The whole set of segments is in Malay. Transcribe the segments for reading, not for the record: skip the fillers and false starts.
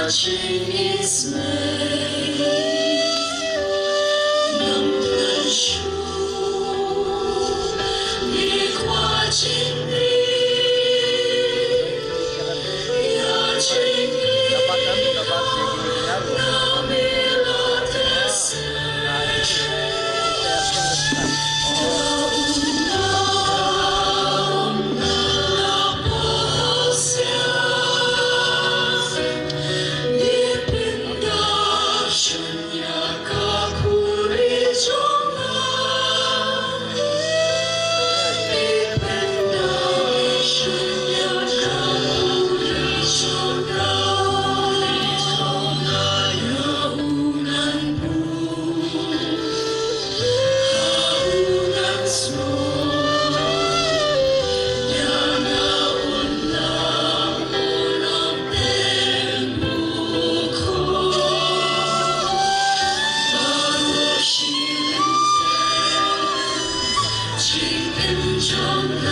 Jong, Kmie, Kyrmrn, Jong,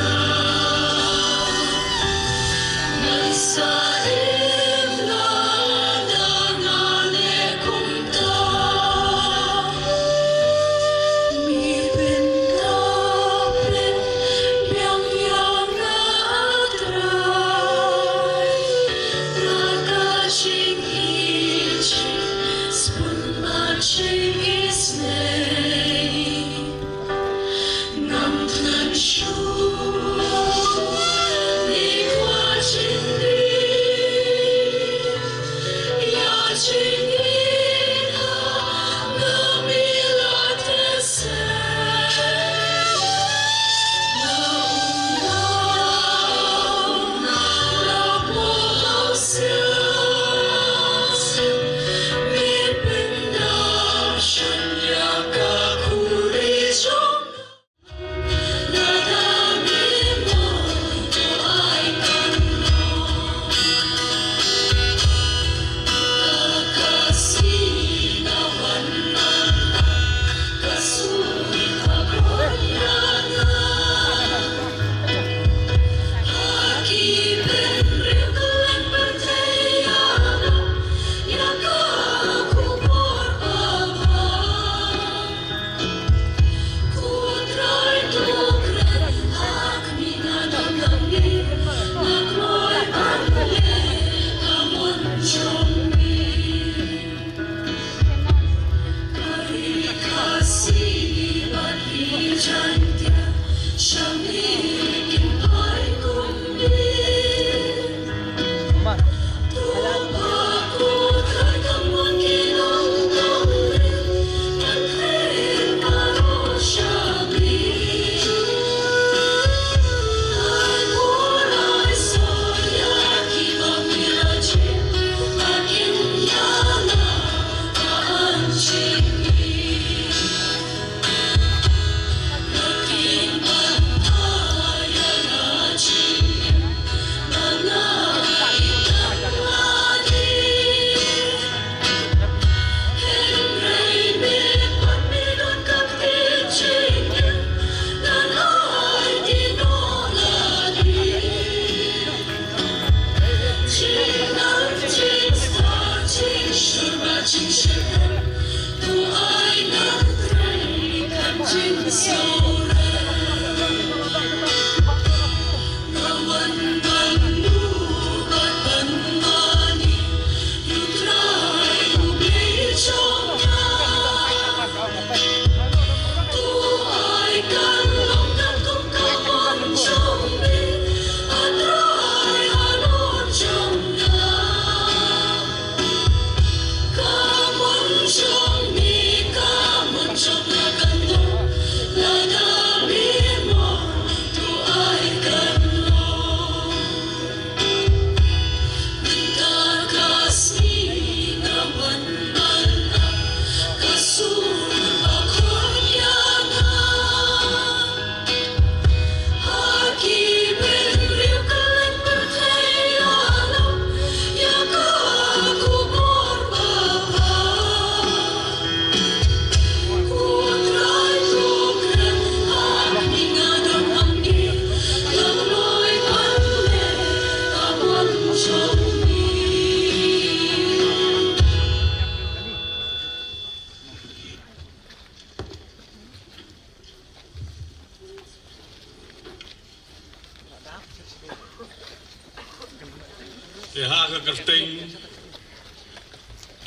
Iha kerting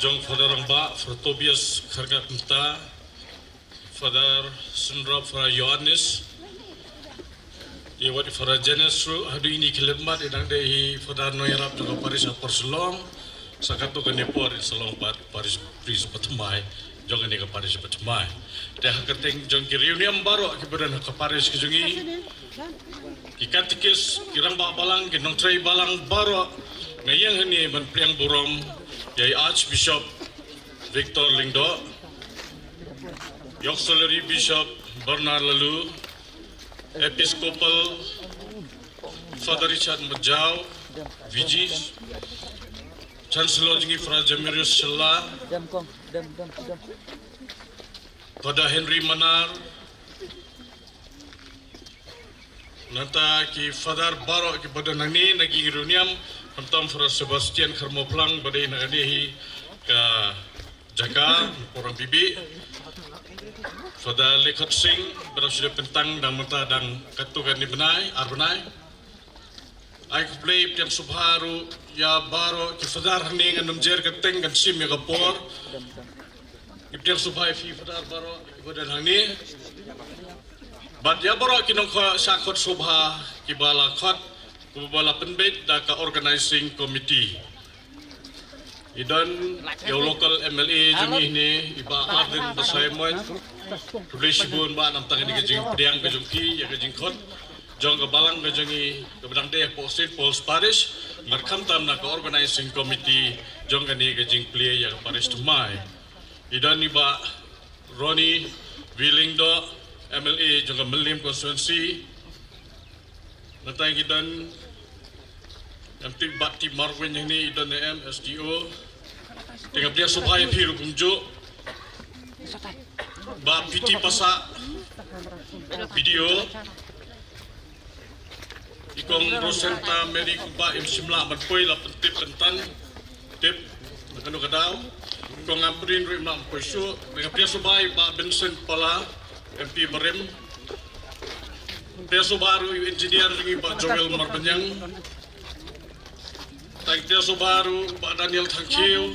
Jong Father Ramba for Tobias Kargatmta, Father Sundra for Yohannes, Iwat for Jenesru, Hadu ini Klembat, Idang Dehi, Father Noyarap, Jong Parish for Shillong, Sakato Kanepor in Shillong, Parish Priest Patmai, Jong Nika Parish Patmai. Dia kerting Jong Kiriuniam Baro, Kiburan Parish Kijungi, Kikatikis, Kiramba Balang, Kinongtray Balang Baro. Ngayang ini Priang Burom, yai Archbishop Victor Lingdo, Auxiliary Bishop Bernard Lalu, Episcopal Father Richard Majau, Vigis, Chancellor Jingi Fra Jamirius Shilla, Father Henry Manar, Nanta ki Father Baro ki pada nangni nagi iruniam Antam Fra Sebastian Kyrmrn badai nagadehi ka jaga orang bibi Father Lekhat Singh berasal pentang dan mata dan katukan ni benai arbenai ai play tiang subharu ya baro ki Father hani ngandum jer keteng kan sim ya kapor ki tiang subhai fi Father baro badan hani bad ya baro kinong sakot subha ki bala khat Bala penbet da ka organizing committee. Idan yo local MLA jungi ni iba adin basaimon. Publishibun ba nam tangani ke jing priang ke jungki ya ke jing khot. Jong ka balang ke jungi ke bedang de posted Paul's Parish ngarkham tam na ka organizing committee jong ka ni ke jing Plie ya Parish Kmie. Idan iba Ronnie Willingdo MLA jong ka Melim constituency. Natay gidan Nanti bakti Marwin yang ni dan SDO dengan dia subhai piru kumjo ba piti pasa video ikong rosenta meri kuba im simla berpoi la pentip kentan tip nakano kadao ikong amprin ri mam poisu dengan dia subhai ba Benson pala MP Barem dia subaru engineer lagi ba Joel Marbanyang Tagtia Subaru, Pak Daniel Tangkiu,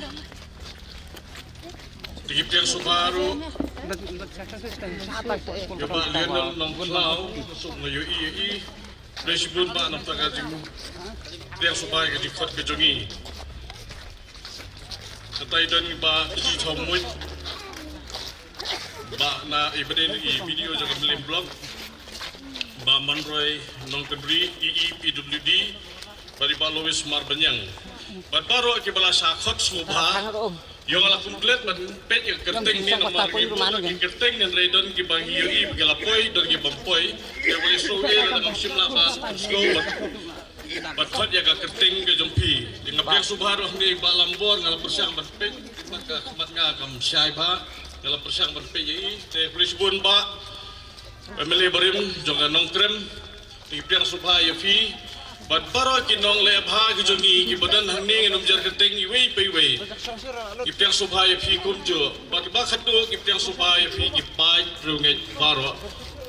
Tigiptian Subaru, Pak Lionel Nongklau, Masuk na UII, Presibun Pak Namtagajing, Tiang Subai ke Jikot ke Jongi. Katai dan Pak Iji Tomwit, Pak na ibadah video jaga melim blog, Pak Manroy Nongkebri, PWD, Bari Pak Louis Marbanyang. Baru kita balas sakot semua. Yang ala komplit dan pet yang kerting ni nomor ibu yang kerting dan redon kita bagi yui bagi lapoi dan kita bampoi. Kita boleh suai dalam simla bas slow. Bakat yang kerting ke jompi. Dengan pihak subharu ni balambor ngalah persiang berpet. Maka kemat ngam syai ba ngalah persiang berpet yui. Saya boleh sebut ba. Pemilih berim jangan nongkrem. Pihak subharu fi. But baro kinong lebha ki jongi ki badan hangni num jar keteng iwei pe wei ki piang subhaya phi kumjo but ba khatu ki piang subhaya phi ki pai runget baro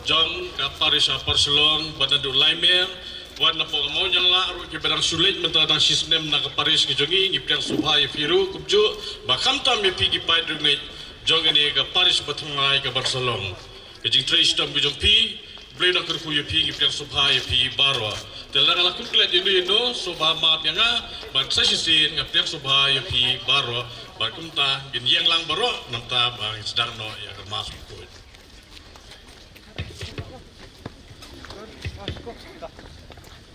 Jong ka Parish for Shillong badan du laimer wan na po mo jang la ru ki badang sulit menta dang sistem na ka Parish ki jongi ki piang subhaya phi ru kumjo ba kham tam me phi ki pai runget Jong ni ka Parish bathungai ka Shillong ki jing trace tam ki jong phi blay na kerku ye phi ki piang subhaya phi baro Telah kalau kumplit ini no, sobah maaf yang bangsa sisin ngapiak sobah yang pi baro, bakumta bin yang lang baro, namta bang sedang no ya termasuk kuat.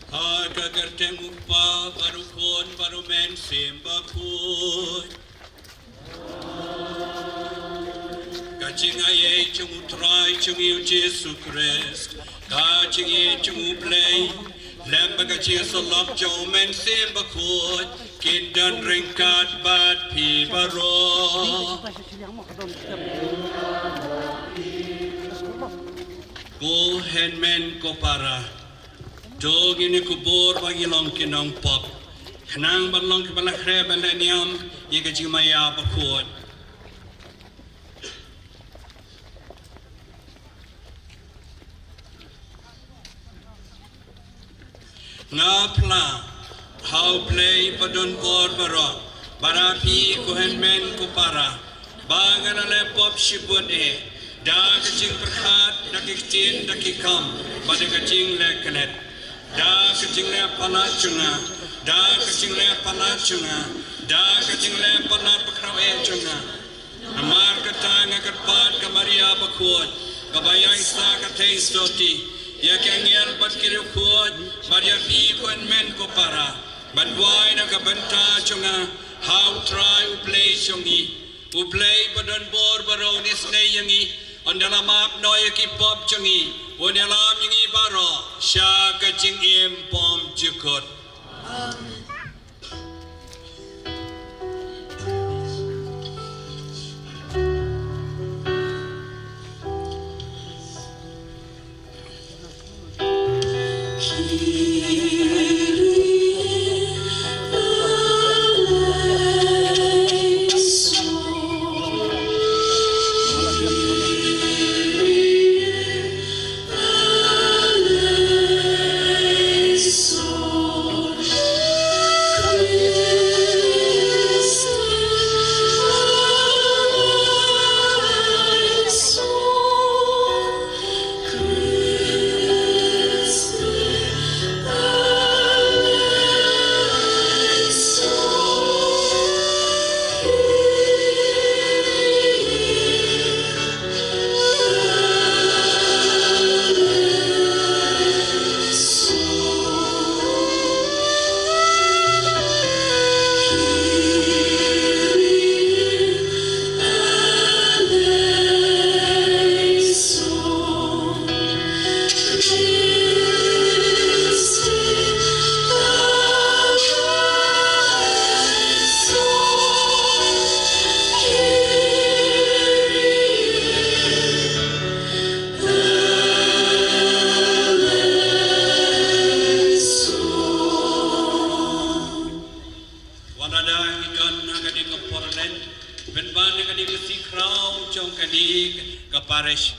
Ada kerteng upa baru kon baru men simba kuat. Kacing ayai cungu try cungu Yesus Christ, kacing ayai cungu play. Lembaga Yesus love jo men simba kuat, kindan ringkat bat pi baro. Go hen men ko para. Jog ini kubur bagi long kinong pop. Kenang balong kepala kreb alaniam ye kajimaya bakut. Ngapla how play padon kor barok barapi kohen men kupara bangan ale pop shibun da kacing perkhat da kicin da kikam pada kacing le kenet da kacing le palachunga da kacing le palachunga da kacing le palat pakrawe chunga amar katang akarpat kamaria bakot kabayang sa katay stoti ya kanyal pat kirukot maria pi kohen men kupara banwai na kabanta chunga how try uplay chungi uplay padon bor baronis ne yangi andala map noy ki pop chungi onelam yangi baro sha kaching im pom chukot Parish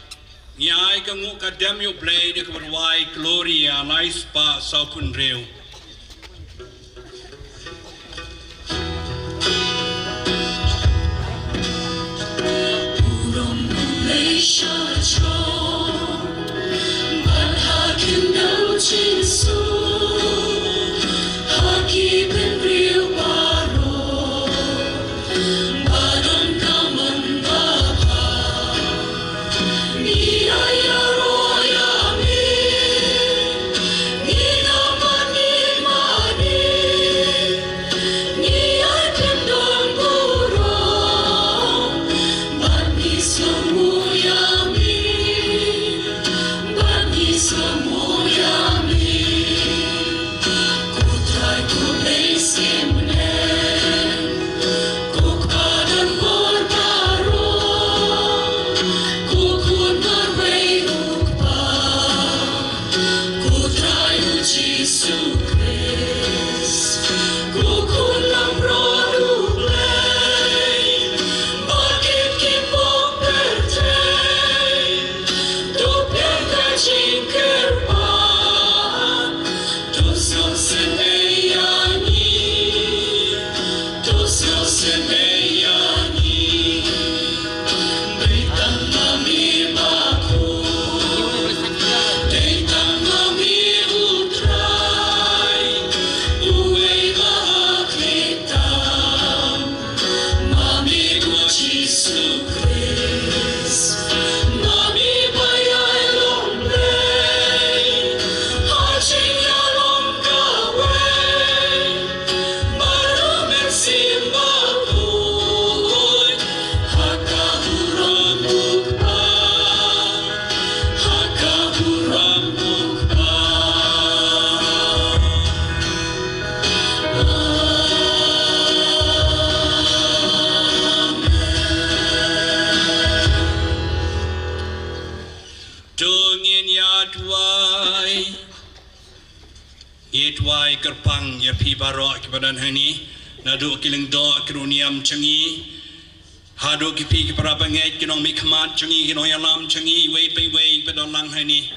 Nyai kangu kademyo play de kwai Gloria nice pa saupun reu Itwai kerpang ya pi barok kebadan hani nadu kiling do kruniam changi hadu kipi keparabangai kinong mi khamat changi kinong yalam changi wei pedon lang hani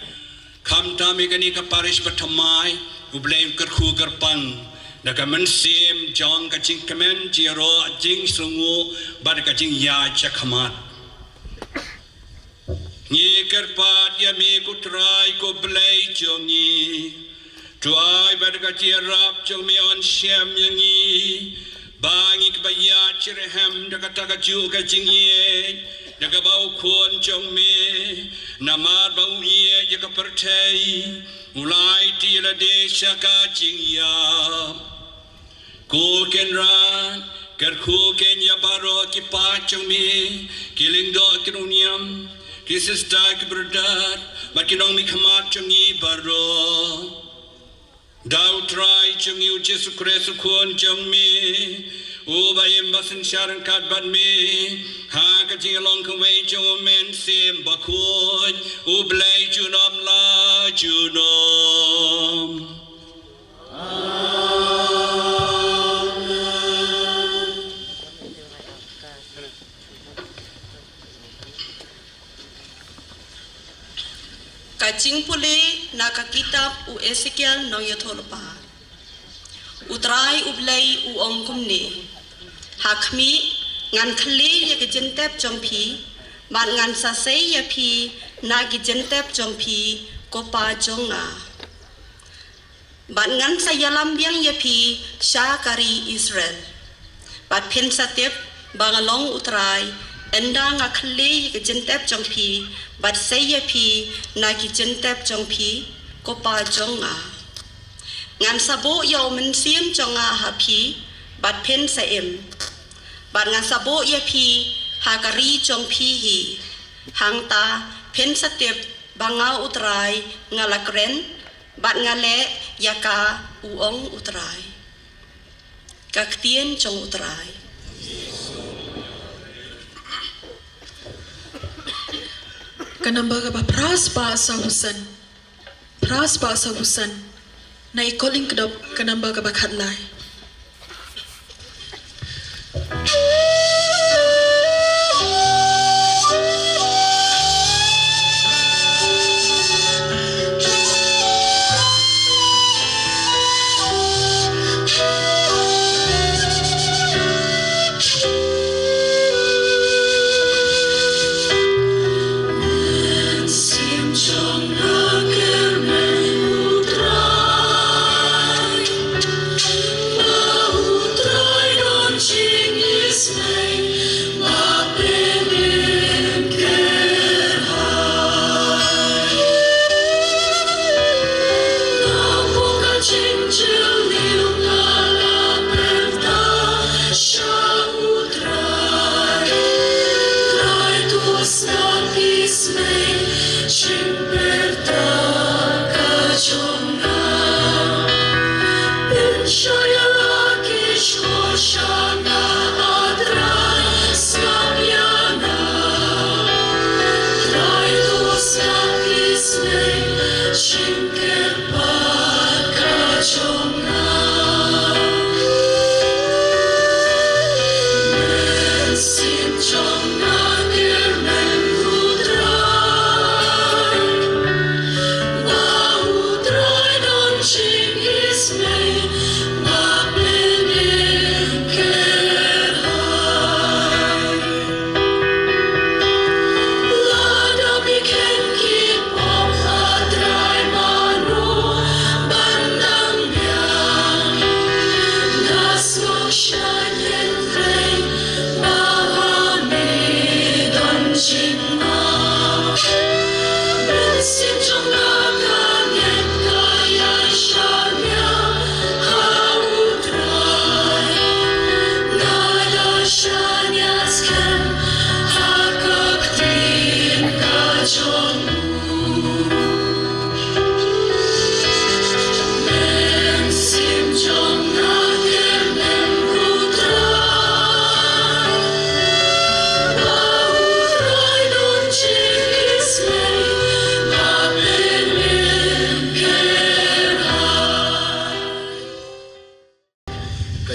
kam ta mi kani ka parish pathamai ublei kerkhu kerpang Nakaman sim Jong kacing kemen jiro Jing sungu bar kacing ya cakamat. Ni kerpat ya me kutrai ko Plie jongi. Tuai bar kacing rap jong me on syam yangi. Bangi kebaya cireham dakata kaju kacing ye. Nakabau kuan jong me. Namar bau ye jaka pertai. Mulai tila desa kacing ya. Ku Kyrmrn ker ku ken ya baro ki pachong me kiling do kiruniam kisista ki berdar makinong mi khamat chongi baro dau trai chongi Jesu Kristu kuon chong me u bayem basin sharan kat ban me ha ka jilong ka wei jo men sim bakoi u Plie junom la junom. Kacing pule naka kitab u Ezekiel no yatholpa. Utrai u Plie u ong Kmie. Kmie ngan khli ya gejentep jongpi, ban ngan sasei ya pi na gejentep jongpi ko pa jonga. Ban ngan sayalam biang ya pi syakari Israel. Bat pen satep bangalong utrai enda nga khli ya gejentep jongpi bat saya pi nagi jentep jong pi ko pa jonga ngan sabo yo men sim jonga ha pi bat pen sa em bat ngan sabo ya pi ha kari jong pi hi hang ta pen sa tep banga utrai ngalakren bat ngale yaka uong utrai kaktien jong utrai. Kanamba ba pras ba sahusan na ikoling kedop kanamba ba khatlai.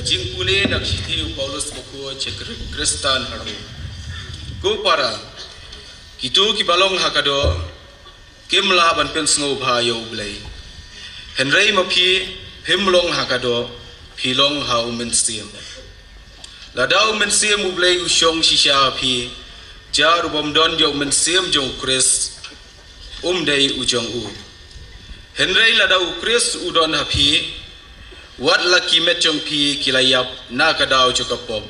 Jing pule nak sithi Paulus buku cek Kristan haru. Ko para kitu ki balong hakado kimla ban pen sngo bha yo Plie. Henry mapi himlong hakado Philong ha umen siam ladau men siam ublei ushong shisha phi jar bom don jo men siam jong Chris dei ujong u henrei ladau Chris udon ha phi wat la kimet jong phi kilayap na kadau jokapop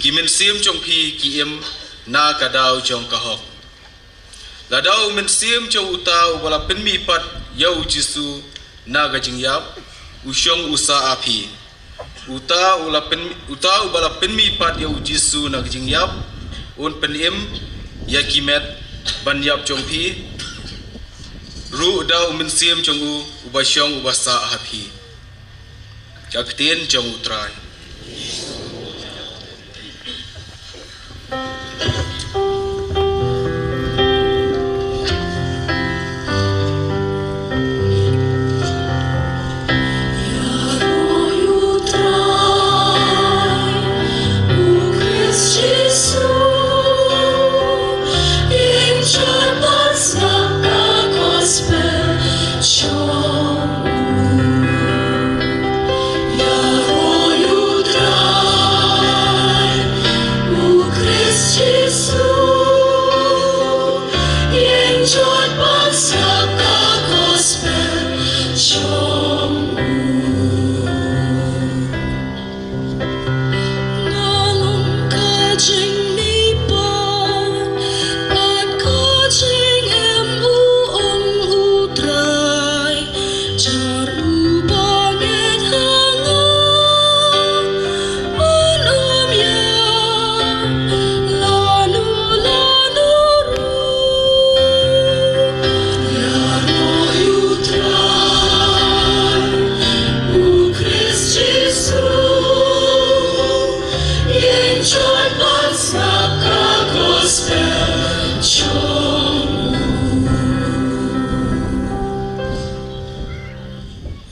kimen siam jong phi kiem na kadau jong kahok ladau men siam jong utau wala penmi pat yau jisu na gajing yap ushong usa api uta ubala penmi pat yau jisu na gajing yap un penim yakimet ban yap jong phi ru dau men siam jong u ubashong ubasa api jakten jong utrai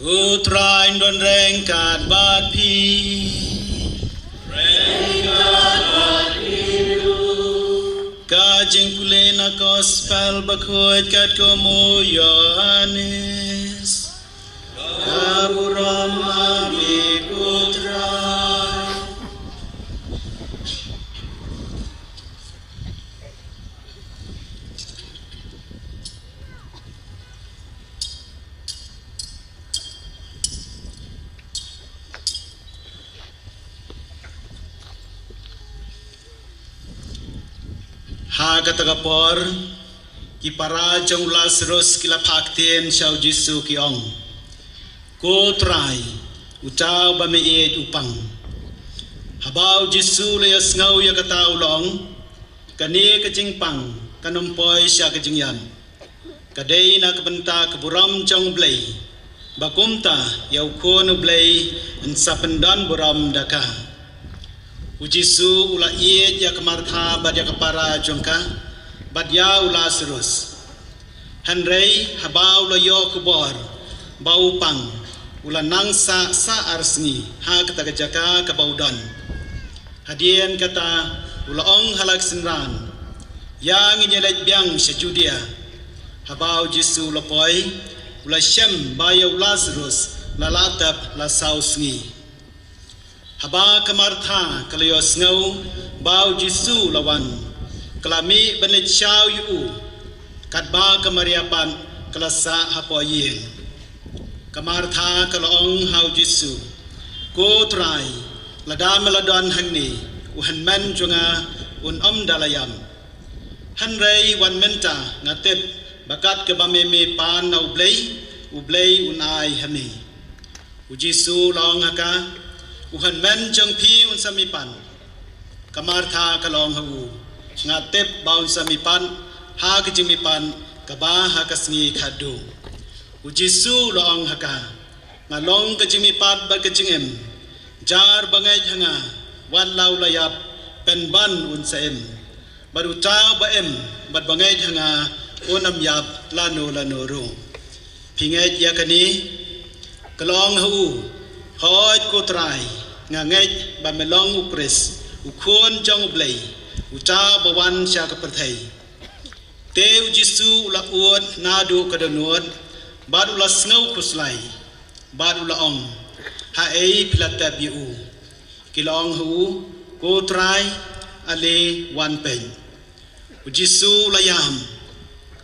Utrain don reng kat bat pi ka jing pulena gospel bakoit kat komo Yohanes ka buram ami utrai ha katagapor ki para jong Lazarus kila phakten shau Jisu ki ong ko trai utau ba me e upang habau Jisu le ngau ya katau long kani ka jingpang kanompoi sya ka jingyam kadai na kabenta kaburam jong blai bakumta yau ko no blai en sapendan buram daka Ujisu ula iet ya kemartha bad ya kepara jongka bad ya ula Lazarus Henrei habau lo yo kubor bau pang ula nangsa sa arsni ha kata kejaka ke baudon hadien kata ula ong halak senran yang inyelet biang sejudia habau Jisu lopoi ula shem bayau Lazarus lalatap la sausngi haba kemartha kalayo ngau bau Jisu lawan kelami benit syau yu katba kemariapan kelasa hapoyin kemartha kalong hau Jisu ko trai lada meladon hangni uhan men jonga un dalayam hanrei wan menta ngatep bakat ke bameme pan na ublei unai hami Jisu long haka uhan men jong pi un samipan kamartha kalong hu ngatep baun samipan ha kejimipan kaba ha kasngi khadu Jisu long haka ngalong kejimipat ba kejingem jar bangai hanga wan lau layap penban un saem baru tau ba em bad bangai hanga onam yap lano ro pingai yakani kalong hu hoi ko trai ngangej ba melong ukris ukon jong blai uta bawan sya ka perthai te Jisu ula uot nadu kadonot bad ula snau kuslai bad ula ong ha ei pilatab yu kilong hu ko trai ale wan pen Jisu layam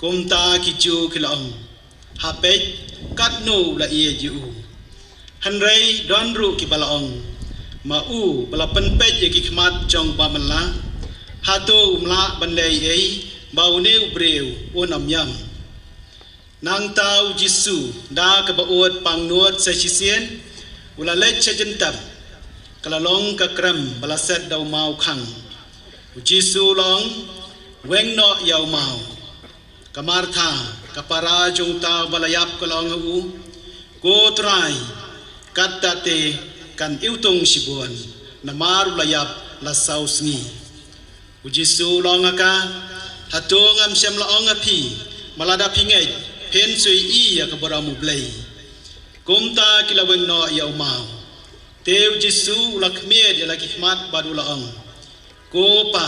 kumta kiju kilong ha pet kat no la ie yu hanrei don ru ki balong ma u bala pen pet ye ki khmat jong ba mala ha to mla ban lei ei bau neu breu on am yam nang tau Jisu da ka ba ot pang nuot sa chisien ula lech chajentam kala long ka kram bala set dau mau khang Jisu long weng no yau mau kamartha kapara jong ta balayap kalong hu ko trai katate kan iutong sibuan na maru layap la sausni Jisu long aka hatong am syam laong api malada pingai pen sui i ya ka boramu blai kumta kila weng no yau mau teu Jisu la Kmie ya la kikmat badu laong ko pa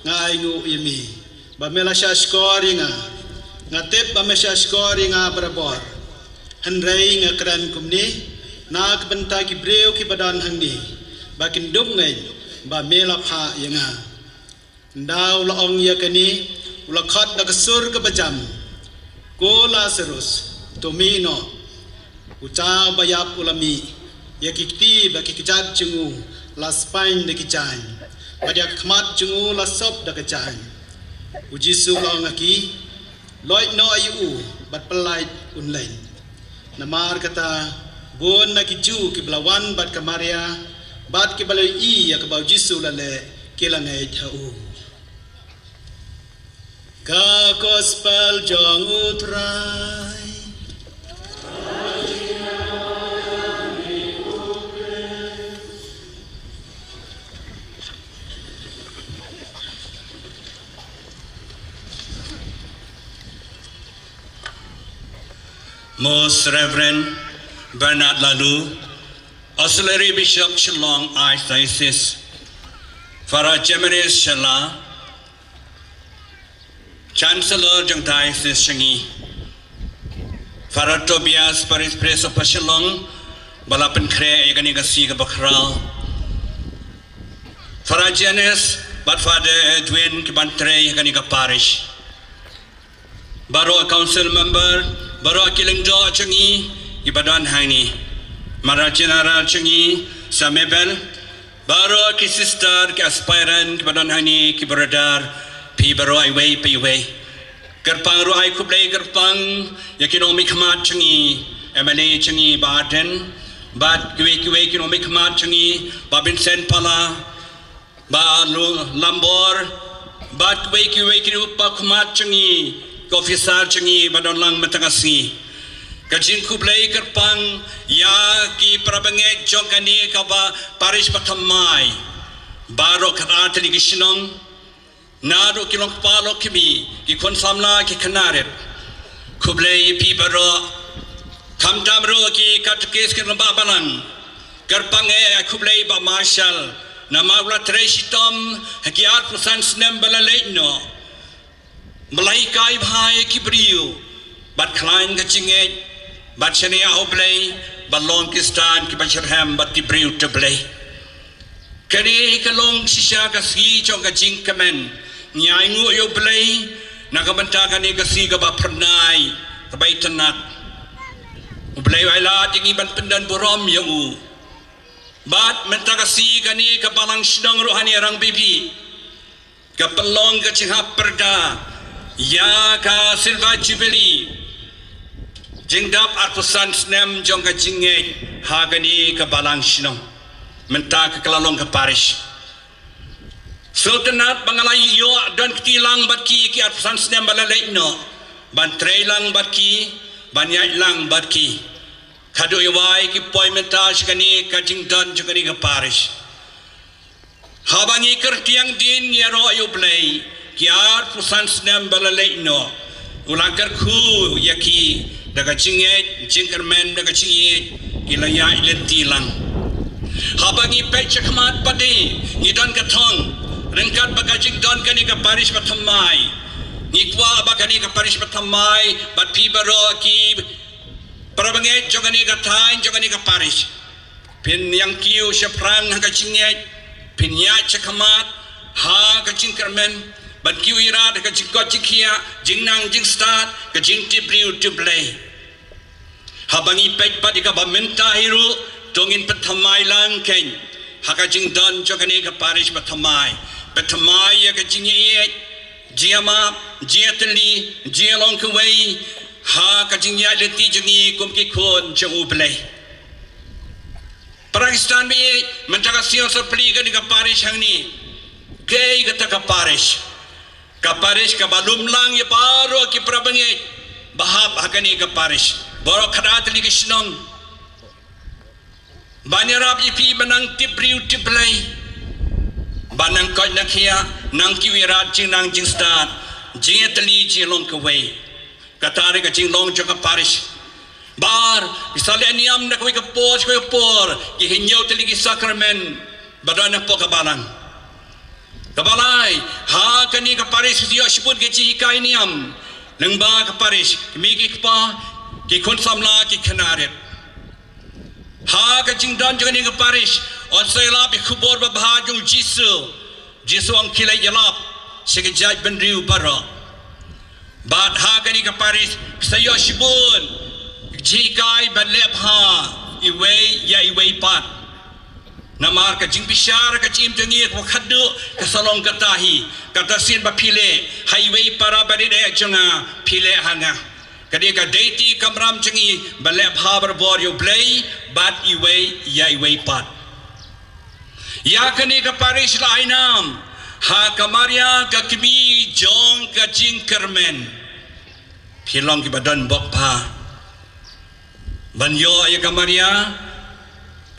ngai ngu imi ba mela sha skori nga tep ba me sha skori nga barabor hanrei nga kran kumni na kbenta ki breu ki badan hangni ba kin dup ngai ba mela pha yanga ndau la ong ya kani ula khat da kasur ka bajam ko Lazarus tomino uca bayap ulami ya kikti ba kikjat jungu la spine de kijan Badia khmat jungu la sop da kajan Jisu long aki loit no ayu bat pelait un lain namar kata bon na kiju ki blawan bat kamaria bat ki balai i ya ka bau Jisu la le kilangai thau ka gospel jong utrai Most Reverend Bernard Lalu, Auxiliary Bishop Shillong Archdiocese, Farah Jemaris Shala, Chancellor Jong Diocese Shangi, Farah Tobias Parish Priest of Shillong, Balapan Kre Yagani Gasi Bakral, Farah Janes, but Father Edwin Kibantre Yagani Parish, Baro Council Member, Baro Kiling Do Changi, Ibadan Hani, Mara General Changi, Samebel, Baro Ki Sister, Ki Aspirant, Ibadan Hani, Ki Bradar, Pi Baro Iway, Pi Way, Gerpang Ruai Kublai Gerpang, Yakinomi Kmat Changi, MLA Changi Baden, Bat Kiwe Kinomi Kmat Changi, Babin Sen Pala, Ba Lambor, Bat Kiwe Kinupa Kmat Changi, Kofisar Changi Badon Lang Matangasi Kajin Kublai Kerpang Ya Ki Prabanget Jongkani Kaba Parish Kmie Baro Karatali Ki Shillong Nado Kilong Palo Kmie Ki Konsamla Ki Kanaret Kublai Pi Baro Kamdamro Ki Katukis Ki Babalang Kerpang Kublai Ba Marshal Namagla Treshitom Hakiat Pusan Snem Balaleino Malai kai bhai ki brio bat klein ka chinge bat chania oblay bat long ki stan ki bacharham bat ti brio to blay kani ka long shisha ka si chong ka jing kamen nyai ngu yo blay na ka banta ka ni ka si ka ba pranai ka bai tanak oblay wala tingi ban pendan borom yo bat menta ka si ka ni ka balang Shillong rohani Rangbihbih ka pelong ka chingha perda Ya ka silva jubilee Jingdap arpusan snem jong ka jinge hagani ka balang Shillong menta ka kalalong ka parish Sultanat bangalay yo don ktilang batki ki arpusan snem balalay no ban trailang batki banyay lang batki kadu iway ki poy menta shikani ka jingdon jongani ka parish habangi kertiang din yaro ayo play Kiar pusan snem balalay no ulangkar ku yaki daga Jing Kyrmrn daga Jing kilaya ilentilang habangi pecha kmat padi idon katong rengkat bagajing don kani ka Parish Kmie ngikwa bagani ka Parish Kmie bat pi baro ki parabanget jogani ka tain jogani ka Parish pin yang kiu seprang ha kacingnya pin ya cakamat ha kacing Kyrmrn ban kiu ira de kacing ko cikia jing nang jing start kacing tibriu tiblay ha bangi pek pa di ka bamenta hiru tongin pathamai lang ken ha kacing don jokane ka parish pathamai ya kacing ye jiama jiatli jialong kwei ha kacing ya leti jengi kum ki khon chang u play Pakistan bi mentaka sio so pli ka di ka parish hang ni gay ka parish ka balum lang ya paro ki prabangi bahap hakani ka parish boro khadat li ki Shillong banirap yi pi banang tibriu tiblai banang ko nakhia nang kiwirat jing nang jing start jiatli jilong kwei katari ka jinglong joka parish bar isale niam na koi ka pos koi por ki hinyo teli ki sakrament badana po kabalang kabalai ha kani ka parish yo shipun ke chi kai niam lengba ka parish mi ki pa ki kon samla ki khanaret ha ka jingdan jani ka parish on sela bi khubor ba bhajung jisu ang kilai yalap sekejaj benriu bara bat ha kani ka parish sayo shibun jikai balep ha iwei pat namar ka jing bishar ka chim jangi ko khaddu ka salong katahi kata sin ba phile highway para bari de janga phile hanga kadi ka deiti kamram jangi balep ha bar bor yo play bat iwei pat ya kani ka parish lainam ha kamaria ka Kmie Jong ka Jing Kyrmrn philong ki badan bok pa banyo ya kamaria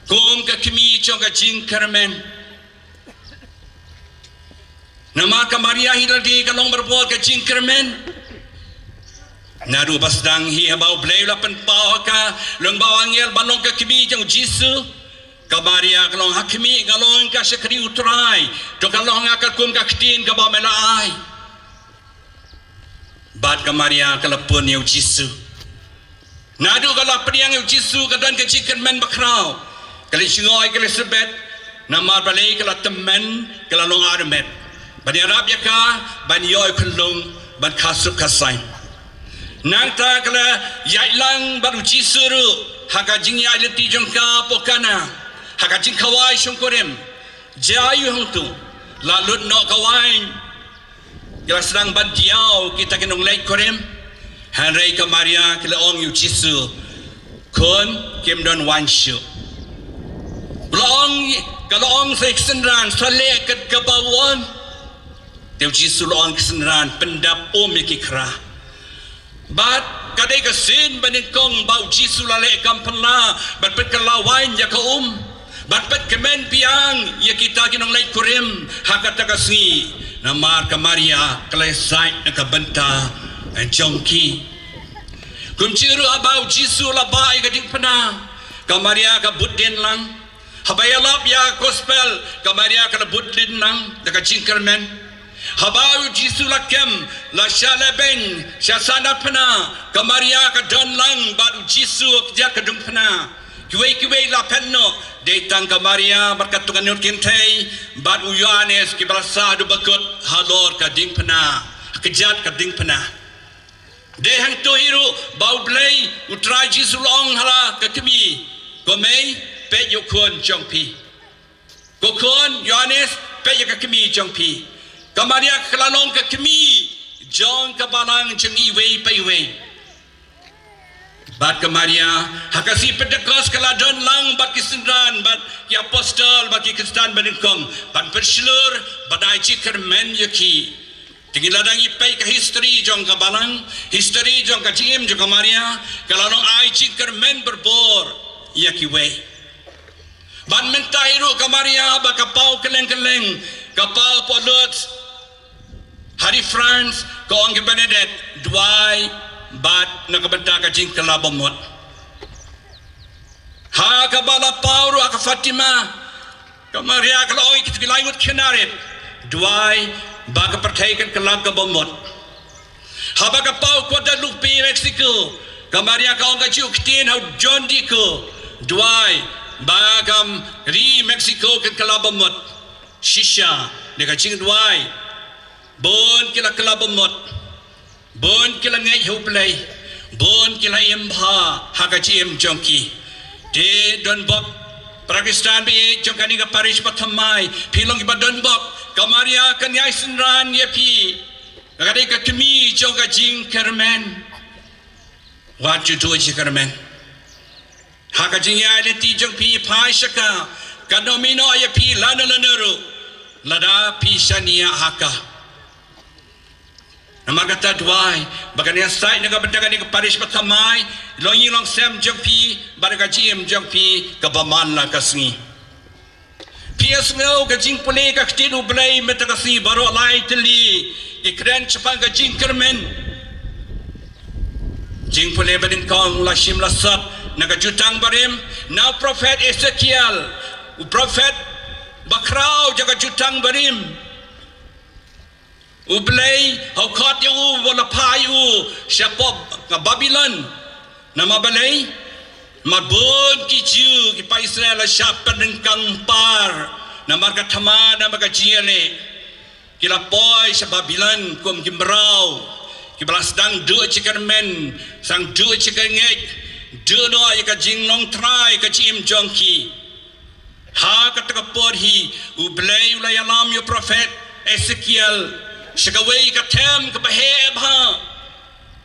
kum ka Kmie Jong ka Jing Kyrmrn nama kamaria hiladi ka long berbol ka Jing Kyrmrn naru basdang hi habau blay lapan pau ka long bawang yel banong ka Kmie Jong jisu kamaria ka long hakmi ka long ka sekri utrai to ka long ka kum ka ktin ka ba melai bat kamaria ka lapun yo jisu nadu kala priang yo jisu kadan ke Kyrmrn bakrau kali singoi kali sebet nama balai kala temen kala long armet bani arab yaka bani yoy kulung ban kasuk kasai nangta kala yailang baru jisu ru haka jing yai leti jongka pokana haka jing kawai shongkorem jayu hangtu lalut no kawai kala sedang ban diau kita kenong lek korem Henry kamaria kila ong yu jisu kun kimdon wanshu kalau ong seksenran sale ket kabawon teu jisu ong kesenran pendap mikikra bat kadai kesin baningkong bau jisu lale kampala bat pet kalawain ya kaum bat pet kemen piang ya kita kinong lai kurim hakata kasni namar kamaria kalai sait ka benta Jongki kumciru abau jisu labai gading pena kamaria ka budin lang habayalap ya gospel kamaria ka budin lang dekat Jing Kyrmrn habau jisu lakem la shaleben shasana pena kamaria ka don lang baru jisu kerja kedung pena kiwei la penno detang kamaria berkat Tuhan nur kintai baru Yohanes ki berasa du bakut halor ka ding pena kejat ka ding pena dehang to hiru bau blay utrai jisulong hala ka Kmie komei pe yokon jongpi kokon Yohanes pe ka Kmie jongpi kamaria klanong ka Kmie Jong ka balang jengi wei pe wei bat kamaria hakasi pedekos kala don lang bat kisendran bat ki apostol bat ki Kristen beningkom bat perslur badai Kyrmrn yaki tinggi ladang ipai ke history jong ka balang history jong ka jim jong ka maria kalau nong ai Kyrmrn berbor ya kiwe ban mentairu ka maria ba kapau keleng kapau polot hari France ko ang Benedict duai bat nakabenta ka jing kalabomot ha ka bala pauru ka Fatima ka maria kalau oi kita lainut kenarit duai baga pertaikan kelam ke bomot habaga pau ko da lupi Mexico kamaria ka onga ciuk tin hau John diko duai bagam ri Mexico ke kelabamot shisha deka Jing duai bon kila kelabamot bon kila ngai huplai bon kila imha hakaji em jongki de don bok Pakistan bi jongkani ka Parish pathamai philong ki badon bok kamaria kanyai sunran yepi kadai ka Kmie jongka Jing Kyrmrn. What you do is Kyrmrn. Hakaji ya le ti jong pi phai shaka kanomino yepi lana lanero lada pi shania haka namagata duai bagania sai naga bedagani ka Parish pathamai longi long sem jongpi baraga jim jongpi ka baman la kasngi pias ngau ka Jing pule ka khtidu blai metakasi baro lai teli ikren chapa ka Jing Kyrmrn Jing pule badin kong la shim la sat naga jutang barim now prophet Ezekiel prophet bakrau jaga jutang barim Ublay hau khat yu wala payu siapa Babylon nama balay mabon kicu ki pa Israel siapa nengkang par nama ka thama nama ka jiale kila poi sa Babylon kum kimbrau ki balas dang du Kyrmrn sang du ngek du no ay ka Jing long try ka chim jongki ha ka ta por hi ublay ulay alam yo prophet Ezekiel Shagaway ka tem ka baheb ha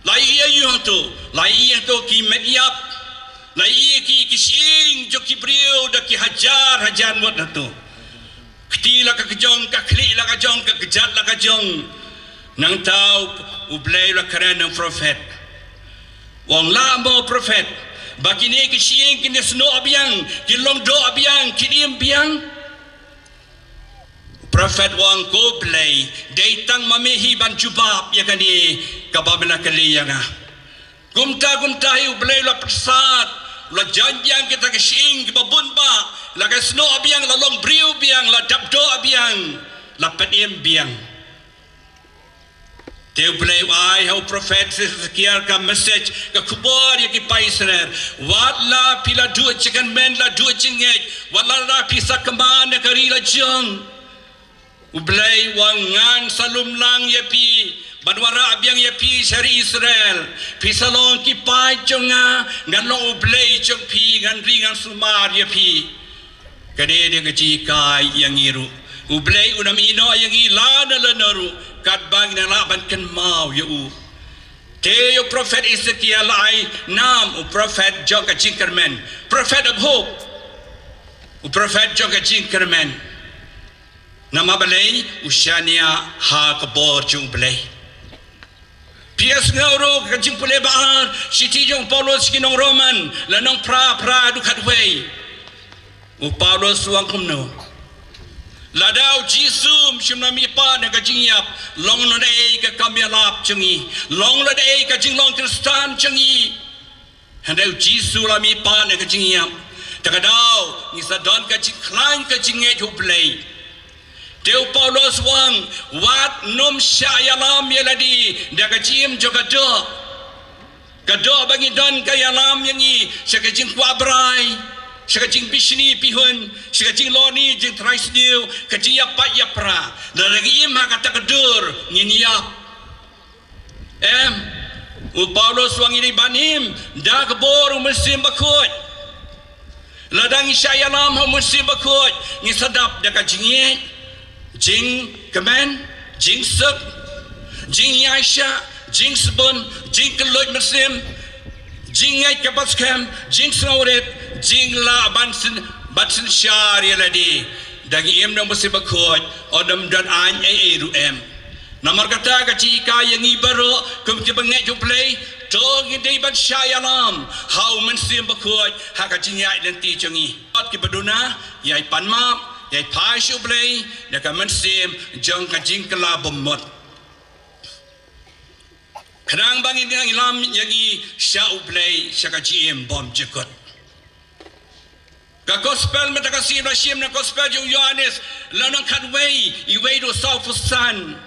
lai yu to ki mediap lai ki kising jo ki brio da ki hajar mot na to kti la ka jong ka kli la ka jong ka gejat la ka jong nang tau ublay la karen ng prophet wong la mo prophet bakini kising kinesno abiang kilong do abiang kidim biang Prophet wang ko play datang mamihi ban jubab ya kani kababla kaliyanga gumta yu play la persat la janjang kita kesing babun ba la kasno abiang la long briu biang la dabdo abiang la pedim biang teu play ai how prophet Ezekiel ka message ka kubor ya ki Israel wat la pila du chicken men la du chingek wala la pisa kamana karila jong Ublay wangan salum lang yepi banwara abyang yepi sari Israel pisalong kipai jonga nganong ublay jong pi ngan ringan sumar yepi kade de gaji kai yang iru ublay unam ino yang ilana lanaru kadbang na laban kan mau yu te yo prophet Ezekiel ai nam prophet Jong ka Jing Kyrmrn prophet of hope prophet Jong ka Jing Kyrmrn nama balay usyania ha kabor jung balay pias ngauro ka Jing pule bahar siti jong Paulos kinong Roman lanong pra dukat way u Paulos wang kumno ladau jisum shimnami pa na ka Jing yap long no dai ka kamyalap chungi long la dai ka Jing long Kristan chungi handau jisu la mi pa na ka Jing yap takadau ni sa don ka Jing klan ka Jing e play Teu Paulos wang wat num syayalam yaladi daga jim jo kado bagi don kayalam yangi saka Jing kwabrai saka Jing bishni pihun saka Jing loni Jing traisniu ka Jing apa yapra lagi im kata kedur nginiap u Paulos wang ini banim da kebor musim bakut ladang syayalam musim bakut ni sadap daga Jing Jing Kyrmrn, Jing Suk, Jing Yaisha, Jing Sabun, Jing Kelut Muslim, Jing Ngay Kapaskam, Jing Snowret, Jing La Bansin Syari Ladi, Dagi Im na Muslim Bakot, Odam Dan An Ru M. Namar kata kacika yang ibaro, kum kibangay juplay, Tog hindi ban syayalam, How Muslim Bakot, Hakajing Yai Lenti Changi. At Kibaduna, Yai Panmap, Yai Parish ublay na kaman sim Jong ka Jing kalabamot kanang bangin ng ilam yagi siya ublay siya ka GM bomb jikot ka gospel matakasim na siyem na gospel yung Yohanes lanang kanway iway do saufusan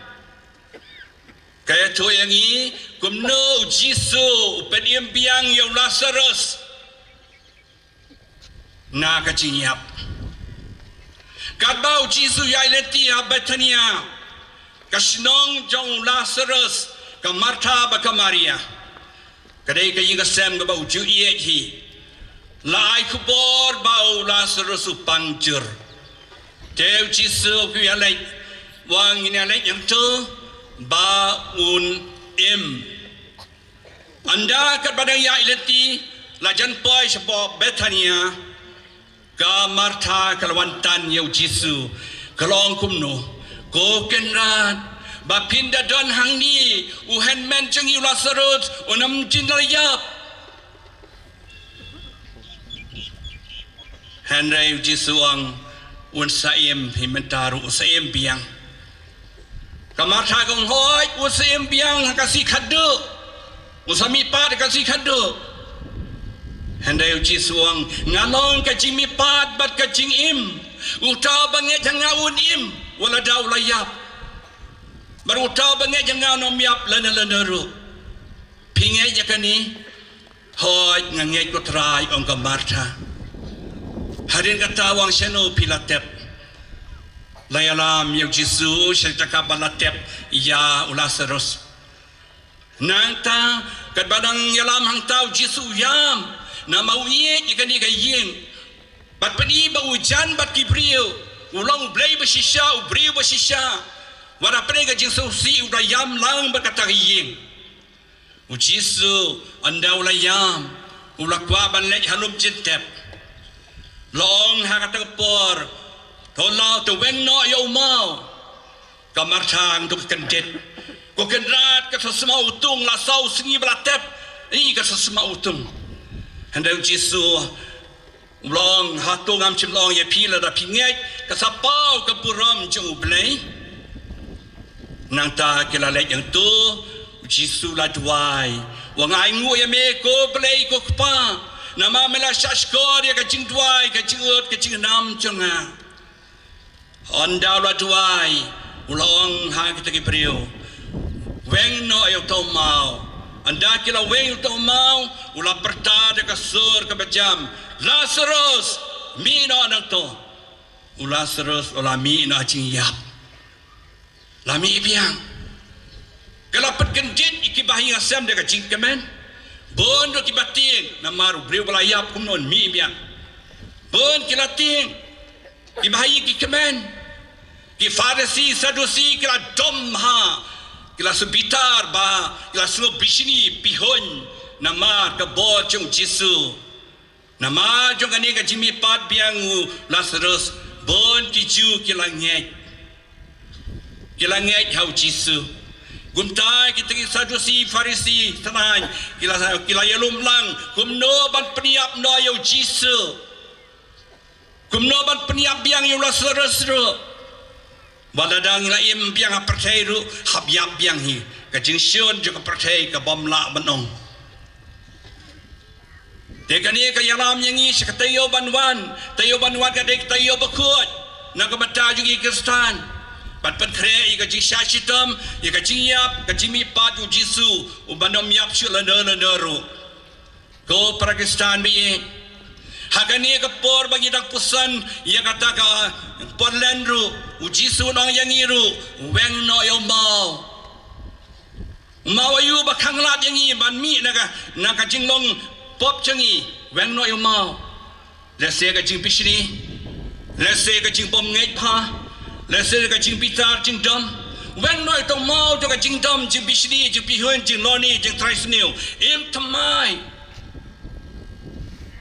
kaya to yangi kumno Jisu pedim biang yung Lazarus na kacing yap kat bau Jisu yai leti ha Bethania ka Shillong Jong Lazarus ka Martha ba ka Maria kadai ka yinga sem ka bau ju ye hi lai kubor bau Lazarus pangjur teu Jisu ku ya lai wang ini lai yang tu ba un im anda kat badang yai leti lajan poi sepo Bethania ka Martha kalwantan yau Jisu kalong kumno ko kenran ba pinda don hang ni u handman chang yu Lazarus unam jin layap Henry Jisu ang un saim himentaru saim biang ka Martha kong hoy u saim biang kasih khadu usami pa kasih khadu Henday Jisu ang ngalong kacing mipat bat kacing im utau banget jangan un im wala daw layap baru utau banget jangan nom yap lana ru pingai jakani hoy nganget ko try ong ka Martha harin kata wang seno pilatep layalam yu Jisu syataka balatep ya Lazarus nangta kat badang yalam hang tau Jisu yam na mauye ikan ni Jing bat pani ba hujan bat kibriu ulang blai basisha ubriu basisha wala pre ka Jing susi udayam lang berkata Jing Jisu anda ulayam ulakwa ban lek halum jintep long ha kata por tholau to wen no yo mau ka Martha untuk kendet ko kenrat ka sesma utung la sau singi belatep ni ka sesma utung Hendak Jisu long hatung am cimlong ye pila da pingai kasapau ke puram jung blai nang ta kila lek yang tu Jisu la duai wang ai ngu ye me ko blai ko kpa nama mela shashkor ye ka jing duai ka jingut ka jing nam chunga onda la duai ulong ha kita ki priu weng no yo to mau anda kila weng to mau ula perta de kasur ke bejam Lazarus mi no nang to Lazarus ula mi na jing yap la mi biang kala pet kendit iki bahi ngasam de ka jing kemen bon do ki batin na maru breu bala yap kum non mi biang bon kila ting ki bahi ki kemen ki Farisi Sadusi kila dom ha kila sebitar ba kila semua bisini pihon nama ke bor jong Jisu nama jong ani ka jimi pat biangu Lazarus bon kiju kila ngek hau Jisu gumtai kita Sadusi Farisi tanai kila yelum lang kumno ban peniap no yo Jisu kumno ban peniap biang yo Lazarus ro Waladang ila im biang percaya ru habyap biang hi kajing sion juga percaya ke bomla benong dekani ka yalam yang i sekatayo banwan ka dek tayo bakut na kamata jugi Kristan pat kre i kajing syashitam i kajing yap kajing mi patu Jisu ubanom yap syulana ru ko para Kristan bi hagani ka por bagi dak pusan ia kata ka porlan ru Jisu nong yang iru weng no yo mau ayu bakang lat yang i ban mi naka jinglong pop changi weng no yo mau lese ka jing pishni lese ka jing pom ngai pha lese ka jing pitar jing dom weng no to mau to ka jing dom jing pishni jing pihun jing loni jing trisnew im thamai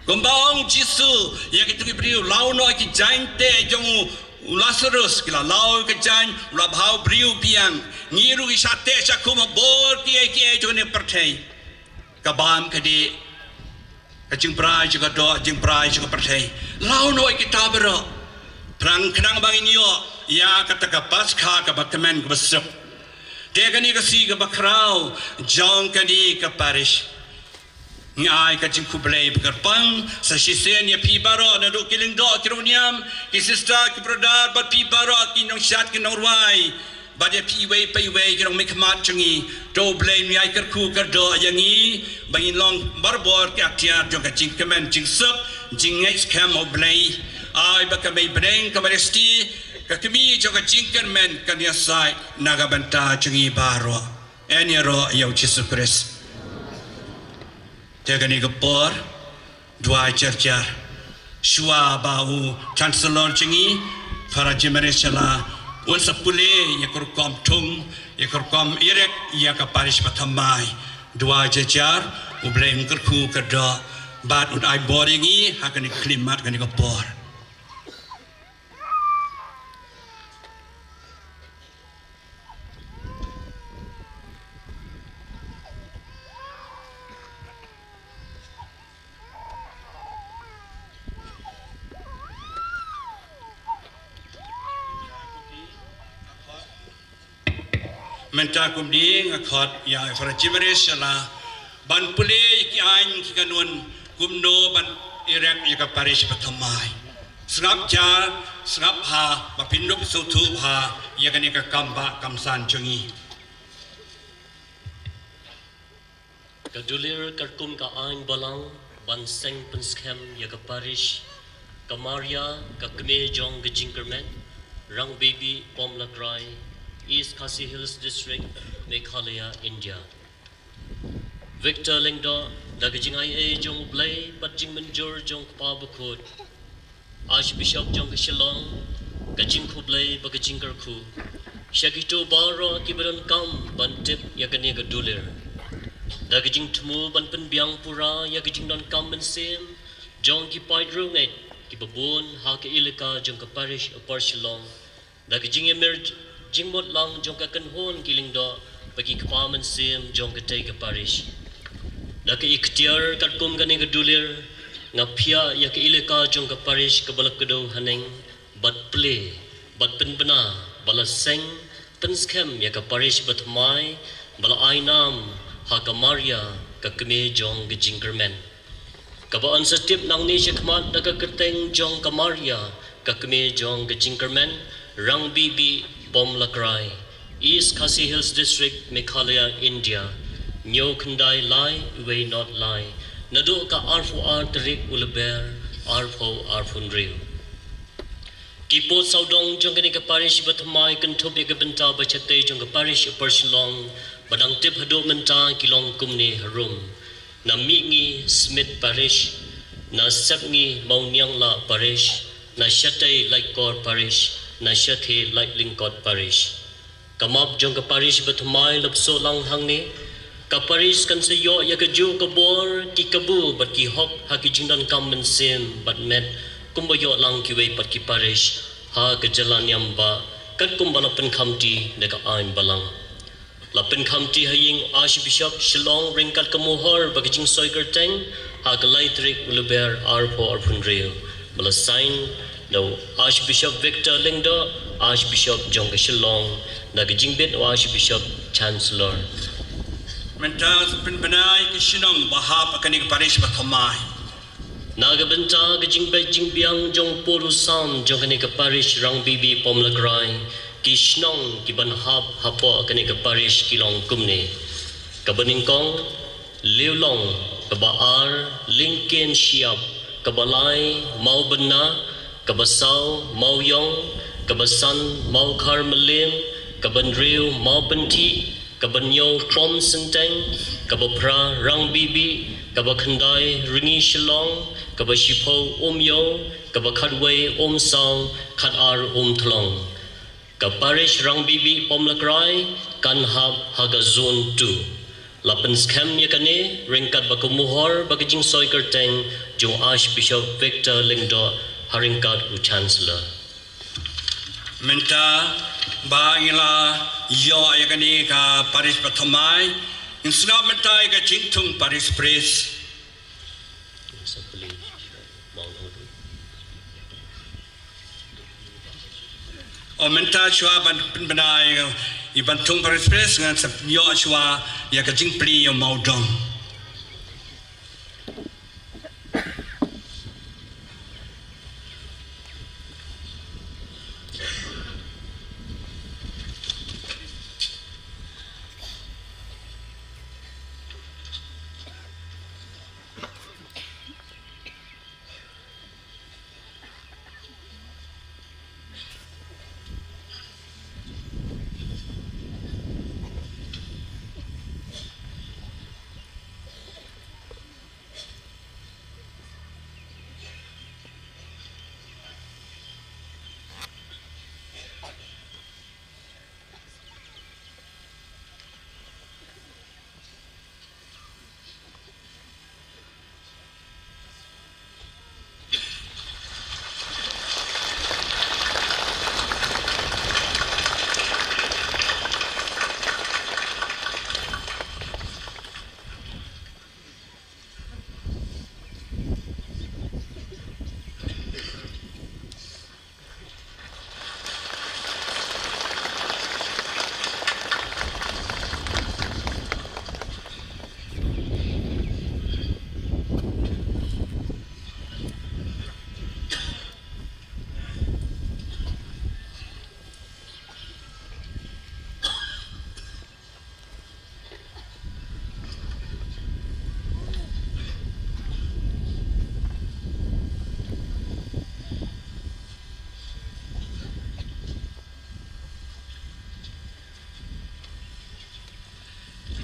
Gombang Jisu ya kita beriu lau no ki jainte jong Lazarus kila lau ke jan ula bhau beriu biang ngiru ki sate sakuma bor ki jone perthai kabam kadi kajing prai juga do jing prai juga perthai lau no kita bero perang kenang bang inyo ya kata ka paskha ka bakmen ka besep dia kani ka si ka bakrau Jong kani ka Parish ngai ka jing kublai berpang sa sisen ya pi baro na do kiling do kironiam ki sister ki brother but pi baro ki nong shat ki nong ruai ba dia pi wei ki nong mek mat changi do blame ai kar ku kar do yangi bangin long barbor ki atia jong ka jing kemen jing sep Jing Cam of Plie, I Bakame Brain Kamaresti, Kmie Jong Kyrmrn kan yasai nagabanta Jungi Baro, Anyaro Yo Jesus Christ. Tegani Gapor, Dwa Churcher, Shua Bau, Chancellor Jingi, Parajimarishala, once a pule, Yakurkom Tung, Yakurkom Irek, Yaka Parish Batamai, Dwa Churcher, Ublame Kurku Kada, but would I boarding e, Hakani Klimat can Gapor. Menta kumding akot ya Archdiocese ban pule ki ain ki kanun kumno ban irek ya ka Parish Kmie srap jar srap ha mapinuk sutu ha ya kani ka kamba kamsan chungi Kadulir karkum ka ain balang ban seng penskem ya ka Parish Kamaria ka Kmie Jong Kyrmrn Rangbihbih Pomlakrai East Khasi Hills District, Meghalaya, India. Victor Lingdo, Dagajing IA Jong Plie, Jing Manjur Jong Pabakut, Archbishop Jong Shillong, Gajing Plie, Bagajing Karku, Shagito Baro, Kibaran Kam, Bantip, Yakani Gadulir, Dagajing Tumu, Banpan Biang Pura, Yakajing Don Kam and Sim, Jong Kipaidrunget, Kibabun, Haka Ilika, Jong Parish, Upar Shillong, Dagajing Emerge. Jingmot lang jong kakanhon kiling do bagi kapaman sim jong katay ka Parish. Daki ikhtiar katkum gani gadulir ngapia ya ka ilika jong ka Parish kabalak kado haneng bat Plie bat penbena bala seng penskem ya ka Parish bat mai bala ainam ha ka Maria ka Kmie jong Kyrmrn. Kabaan sa tip nang ni siya kamat nakakateng jong ka Maria ka Kmie jong Kyrmrn Rangbihbih Pomlakrai, East Khasi Hills District, Meghalaya, India. Nyo Kandai Lai, Way Not Lie. Nado ka Arfu Arterik Ulaber, Arfo Arfunril. Kipo Saudong Jongani ka Parish Batamai Kantub Yagabenta Bachate Jong ka Parish Upar Shillong, Badang Tip Hado Menta Kilong Kmie Harum. Na Mingi Smith Parish, na Sepngi Mauniang La Parish, na Shatay Laikor Parish, na Shathe Lingkot Parish. Kamap Jong ka Parish Batamai Lapso Lang Hangni, ka Parish kan sayo ya ka ju kabor ki kabu bat ki hok ha ki jingdan kammen sim bat met kumbayo lang ki wei pat ki Parish ha ka jalan yamba kat kumbala pen khamti de ka ain balang. La pen khamti haying Archbishop Shillong ringkat kamuhor ba ki jing soy kerteng ha ka laitrik uluber arpo arpunril. Bala sign no Archbishop Victor Lingdo, Archbishop Jong Shillong, Nagajingbit o Archbishop Chancellor. Mentas penbenai ke Shillong bahap akan ni Parish Kmie. Nagabenta Gajingbit Jingbiang Jong Puru Sam Jong kani ka Parish Rangbihbih Pomlakrai, Kishnong Kibanhap hapo akan ni ka Parish Kilong Kmie. Kabaningkong Liulong Kabaar Lincoln Siap Kabalai Mau Bena Kabasaw, Mauyong, Kabasan, Mau Karmalim, Kabanriu, Mau Benti, Kabanyo, Pom Senteng, Kabapra, Rangbihbih, Kabakandai, Ringi Shillong, Kabashipo, Yo, Kabakadway, Saw, Kadar, Tlong. Kaparish Rangbihbih, Pomlakrai, Kanhab, Hagazon 2. Lapens Kem Yakane, Ringkat Bakumuhor, Bagajing Soy Kerteng, Jong Archbishop Victor Lingdo, Haringkat u Chancellor. Menta bangila yo ayakani ka Parish Kmie insna menta ka Jingtung Parish Priest o menta chua ban benai iban tung Parish Priest ngan yo chua ya ka Jing Plie yo maudong.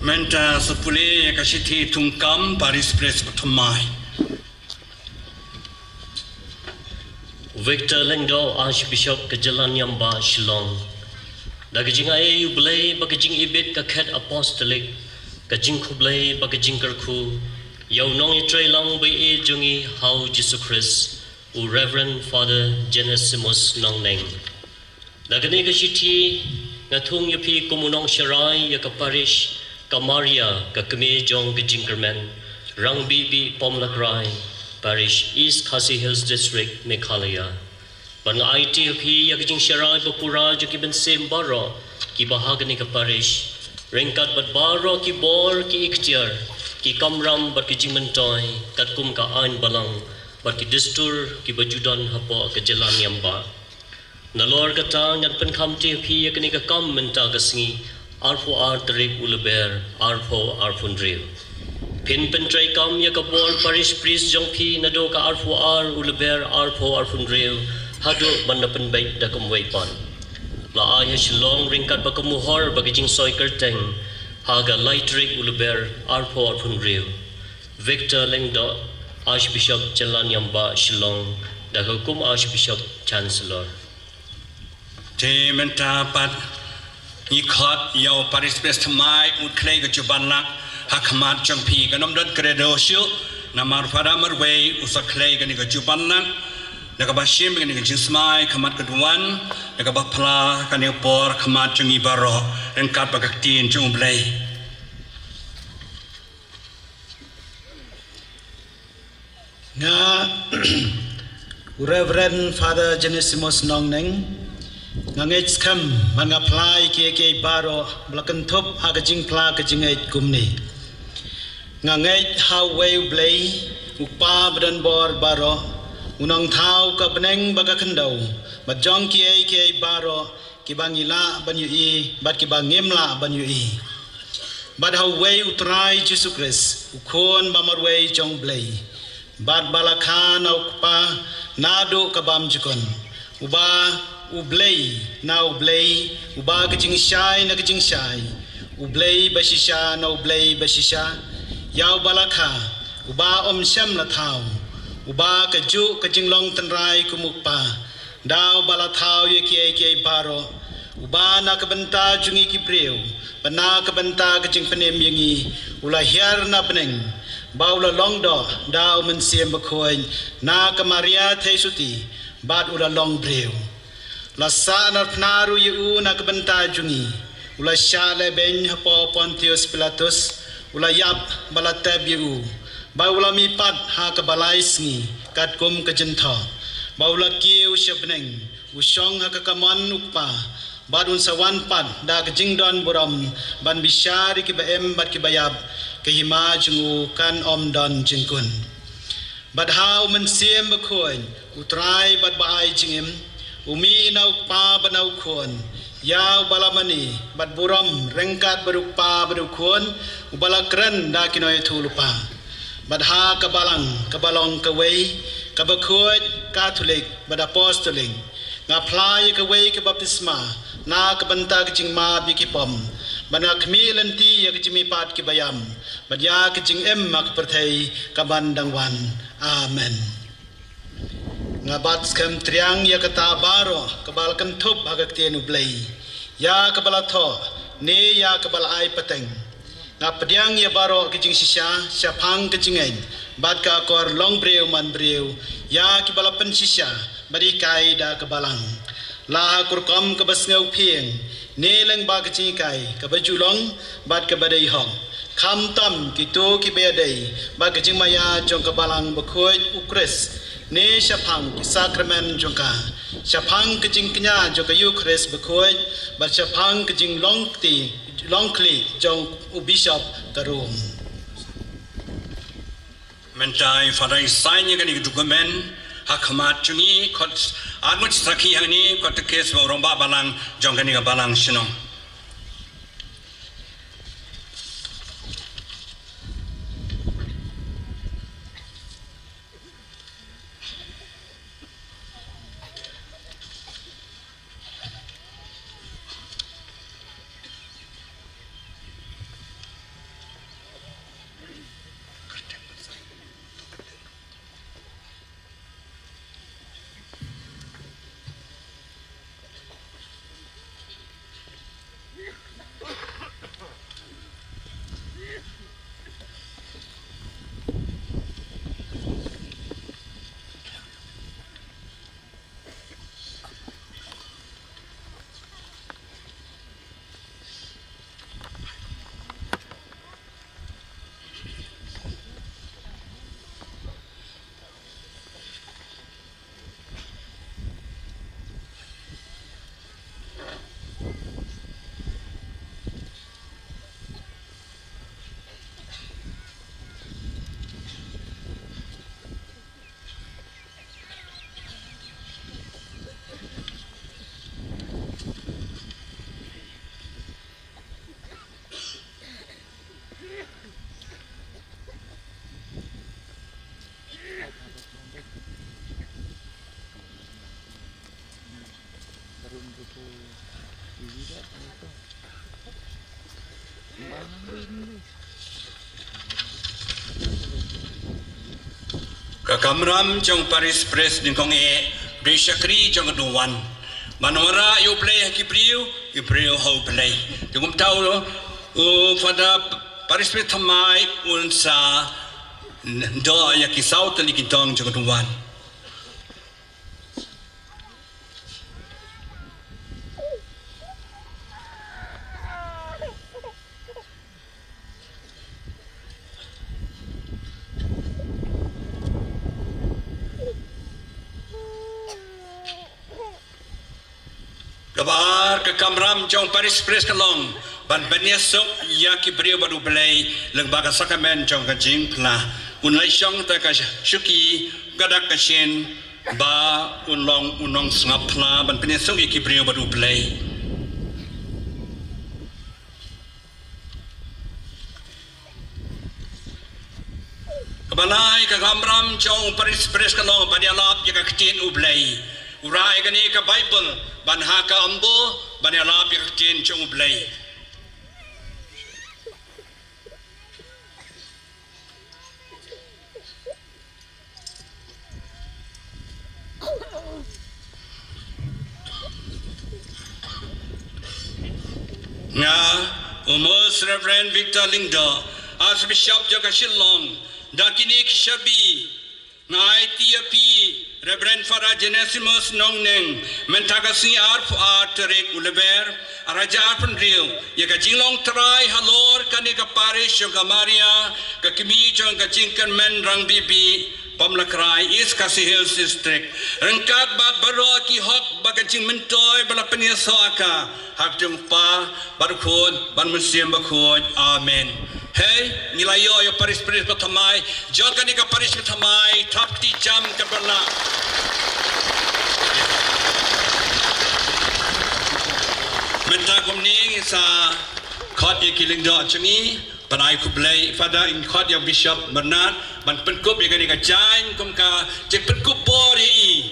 Menta sepule kasiti tungkam Parish Press Kmie. Victor Lengdo Archbishop Kajalan Yamba Shillong. Dagajing ay ublay bagajing ibit kaket apostolic kajing kublay bagajing kerku yaw nong itray lang bay e jungi how Jesus Christ u Reverend Father Genesimus nong neng. Dagani kasiti ngatung yapi kumunong sharai ya ka Parish Kamaria ka Kmie Jong Kyrmrn Rangbihbih Pomlakrai Parish East Khasi Hills District Meghalaya. Ban IT yapi ya kajing sharai bapura jo ki ben sem baro ki bahagani ka Parish rengkat bat baro ki bor ki ikhtiar ki kamram bat ki jingmentoy kat kum ka ain balang bat ki distur ki bajudan hapo ka jalan yamba nalor kata ngat pen khamti phi yakni ka kam menta ka singi arfo artrik ulber arfo arfundril pin pen trai kam ya ka bor Parish priest jong phi nado ka arfo ar ulber arfo arfundril hado banda pen baik da kum weipan la ay Shillong ringkat bakamuhor bagijing soy kerteng haga lightrik ulber arpo arpunril Victor Lengdo Archbishop Jalan Yamba Shillong da hukum Archbishop Chancellor Te menta pat ikhat yaw Parish Press Kmie utklei ka jubanak hakmat jongpi kanom dot credo shu namar fara marway usaklei ka ni ka jubanak nakabashim ka ni ka jinsmai khamat kedwan nakabapla ka ni por khamat jungi baro rengkat bagaktin jumblai nga Reverend Father Genesimus nong neng nga ngej kam man nga Plie ke baro blakan thop ha kajing pla kajing ai kumni nga ngej how way blay upa badan bor baro unang thau ka beneng baga kendau bat jong ke baro ki bangila banyu i bat ki bangimla banyu i bat how way utrai Jesus Christ ukon bamar way jong blay bat balakhan au pa nado kabam jikon uba ublay na ublay uba kajing shai na kajing shai ublay basisha na ublay basisha yaw balakha uba sham la thau uba kaju kajing long tanrai kumukpa daw balathau ye ke baro uba na kabanta jungi ki breu bana kabanta kajing penem yangi ula hiar na beneng baula longdo daw mensiem bakoy na kamaria thesuti bad ula long breu la sana pnaru yu na kabanta jungi ula shale ben hapo Pontius Pilatus ula yap balatab yu baula mi pat ha ka balais ni kat kum ka jentha baula kiu shapneng usong ha ka kaman ukpa badun sawan pat da ka jingdon buram ban bishari ki baem bat ki bayab ka hima jungu kan om don jingkun bad how man siem bakoy utrai bad baai jingim umi nau pa banau khon yaw balamani bat buram rengkat berupa berukon ubalakran da kinoy thulupa badha kabalong kaway kabakhoy Catholic bad apostolic nga Plie kaway ka baptisma na kabanta kajing ma bikipom bana Kmie lanti ya kajimi pat kibayam badya kajing mak perthai kabandangwan amen nga bat skam triang ya kata baro kabal kan thop hagaktian ublay ya kabalatho ne ya kabal ai pateng nga pediang ya baro kijing sisya syapang kejingen bat ka kor long breu man breu ya kibalapan sisya barikai da kabalang la kurkom kabasngau phieng ne leng ba kajikai kabajulong bat kabadai hong kham tam kito kibedai ba kajing maya jong kabalang bakhoy ukres ne syapang ki sakramen jongka syapang kejing kenya jongka Eucharist bakhoy ba syapang kejing longkli jong ubishop karum mentai fadai sainya kan dokumen hakmat chungi kot admut sakhi hani kot kes romba balang jong kan balang Shillong Kmrn Jong Parish Press din kong Bishakri Jong Duwan Manora you play Kipriu how play Jong tau pada Parish Press Kmie unsa do ya kisau tali kitong Jong Duwan Kabar ke Kmrn Jong Parish Press Kalong ban banyasok ya Kipriu baru belai lembaga sakamen Jong ka Jing Plie unlai syong ta ka syuki gadak ka shen ba unong sngap Plie ban banyasok ya Kipriu baru belai Kabalai ka Kmrn Jong Parish Press Kalong banyalap ya ka ktin ublai Urai gani ka Bible ban haka ambo ban alap ya ktin Jong ublai Nga umos Reverend Victor Lingdo Archbishop Jaga Shillong dakini kishabi ngai tiapi Reverend Father Genesimus Nongneng mentagasi arterek uleber araja arpenriu ya ka Jinglong trai halor kani ka Parish ka Maria ka Kmie Jong ka Kyrmrn Rangbihbih Pamlakrai East Kasi Hills District rengkat bat baro ki hok bagajing mentoy bala peniasoaka hak jong pa barkhon ban muslim bakhon amen Hey, nilayo yo Parish Patamai, Jong kani ka Parish Patamai, top ti jam ka bala. Menta komni sa khot ye kiling do changi, panai ku blai fada in khot ya Bishop Bernard, ban penkup ye kani ka jain kom ka je penkup bori.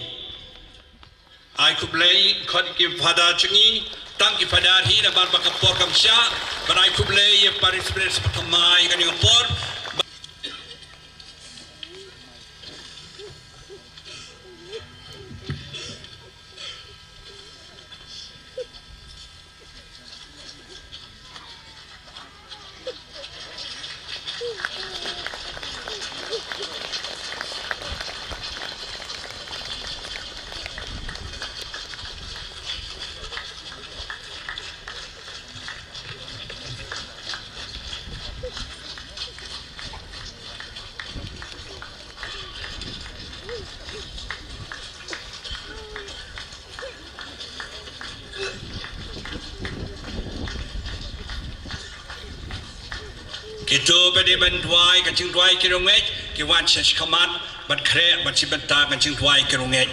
Ai ku blai khot ki fada changi, tang ki fada hi na ban bakapor kam sya, panai ku blai ye Parish Patamai kani ka por. Itu pada bantuai kancing tuai kirunget, kiwan seskamat, bat kre, bat sibenta kancing tuai kirunget.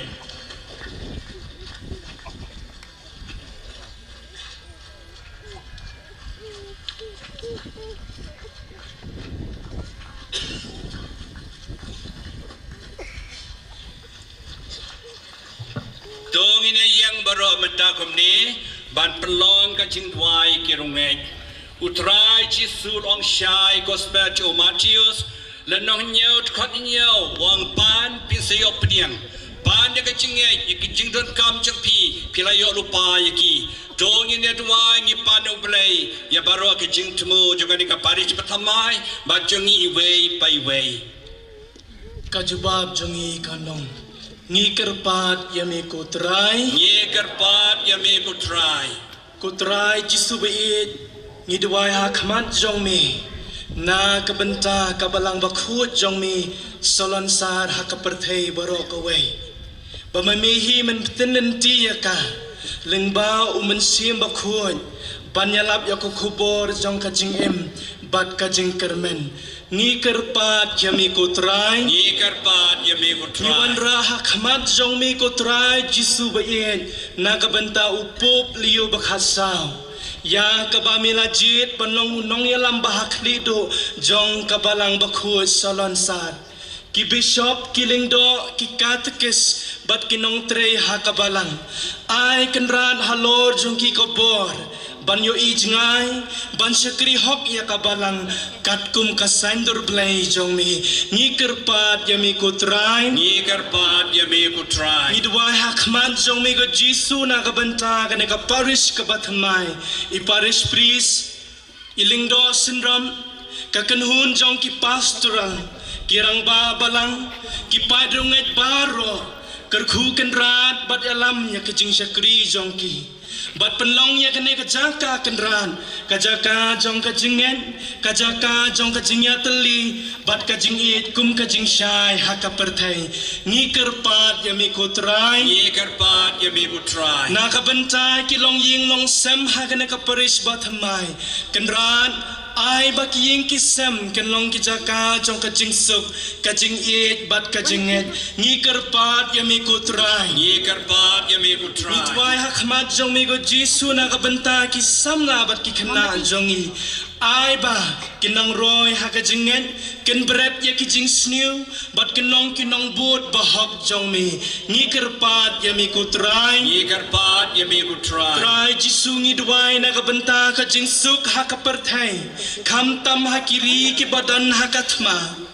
Tong ini yang baru mentakum ni, ban pelong kancing tuai kirunget. Utrai Jisul ong Shai Gospel to Matthias lenong nyot khot nyau wang pan pinsayo pediang pan de kacingye yiki jingdon kam changpi pilayo lupa yiki dong ini dua ngi pan ublai ya baro ke jing temu juga ni ka Parish Patamai ba jongi iwei pai wei Kajubab jongi kanong ngi kerpat yami kutrai kutrai Jisu beit Ngidwai hakmat Jong mi na kabenta kabalang bakhut Jong mi solon sar hakaperthei barok away bamamihi men tenenti yaka lengba umensim bakhut banyalap yaku kubor Jong ka Jing bat ka Jing Kyrmrn ni kerpat yami kutrai Iwan ra hakmat Jong mi kutrai Jisu bait na kabenta upop liu bakhasau Ya kabamila jit panong unong yalam bahak lido Jong kabalang bakhut salon sar Ki Bishop ki Lingdo ki Katekis bat kinong tre hakabalang ai kenran halor jungki kobor ban yo I jngai ban syakri hok ya kabalang katkum kasandur blai jong mi ni kerpat ya mi kutrai Ni karpat ya mi ku try. ni dwai hakman jong mi go jisu na kabanta ka ka parish ka bathamai I parish priest ilingdo syndrome kakenhun jong ki pastoral kirang ba balang ki padrunget baro kerkhu kenrat bat alam ya kejing syakri jong ki bat penlong ya kene kajaka kenran kajaka jong kajingen kajaka jong kajingya teli bat kajing it kum kajing syai haka perthai ni kerpat ya mi kutrai Ni karpat ya mi ku try. na kabentai kilong ying long sem hakane ka parish bathamai kenran ai bak ying kisem kenlong kijaka jong kajing suk kajing it bat kajinget ni kerpat ya mi kutrai Ni karpat ya mi ku try. Itwai hakmat jong mi go jisu na kabenta ki samna bat ki khana jongi ai ba kinang roy hakajingen ken bret ya ki jing snew bat kinong bot bahok jong mi ni kerpat ya mi kutrai Ni karpat ya mi ku try. trai jisu ngi dwai na kabenta ka jing suk hakaperthai kham tam hakiri ki badan hakatma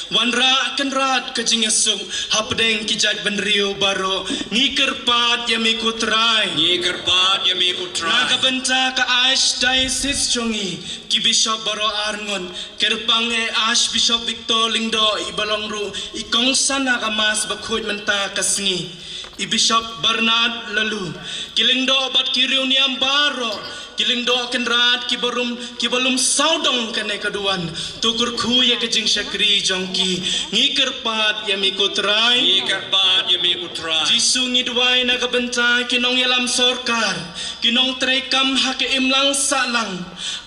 Wanra akan rat kajing esuk hapdeng kijat benriu baro ni kerpat ya mi kutrai Ni karpat ya mi ku try. naga benta ka Archdiocese jongi ki bishop baro arngon kerpang Archbishop Victor Lingdo ibalong ru ikong sana ka mas bakhoj menta kasngi I Bishop Bernard lalu kilingdo bat kiriu niam baro kilingdo kenrat kibalum saudong kene kaduan tukur khu ya kejing syakri jongki ni kerpat ya mi kutrai Ni karpat ya mi ku try. jisu ngi duai na kabenta kinong yalam sorkar kinong trekam hake imlang salang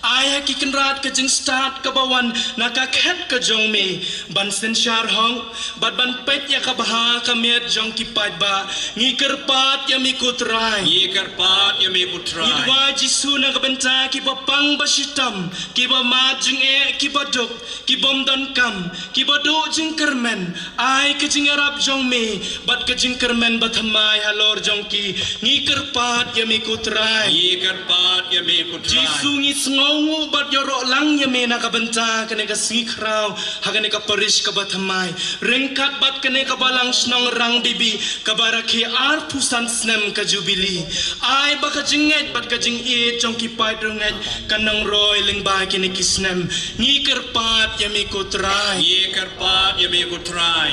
ai haki kenrat kejing start kabawan nakakhet ka jongmi ban sensyar hong bat ban pet ya kabaha kamiat jongki padba ni kerpat ya mi kutrai Ni karpat ya mi ku try. Idwa jisu na kabenta ki papang basitam ki ba majing ki badok ki bom don kam ki bado jing Kyrmrn ai ke jing arab jong me bat ke jing Kyrmrn bathamai halor jong ki ni kerpat ya mi kutrai Ni karpat ya mi ku try. jisu ngi sngongu bat yoro lang ya me na kabenta kene ka sikrau hagane ka parish ka bathamai rengkat bat kene ka balang snong Rangbihbih ka barakhi ar pusan snem ka jubili ai ba ka jinget bat ka jing it jong ki padrunget kanang roy lingba kene kisnem ni kerpat ya mi kutrai Ni karpat ya mi ku try.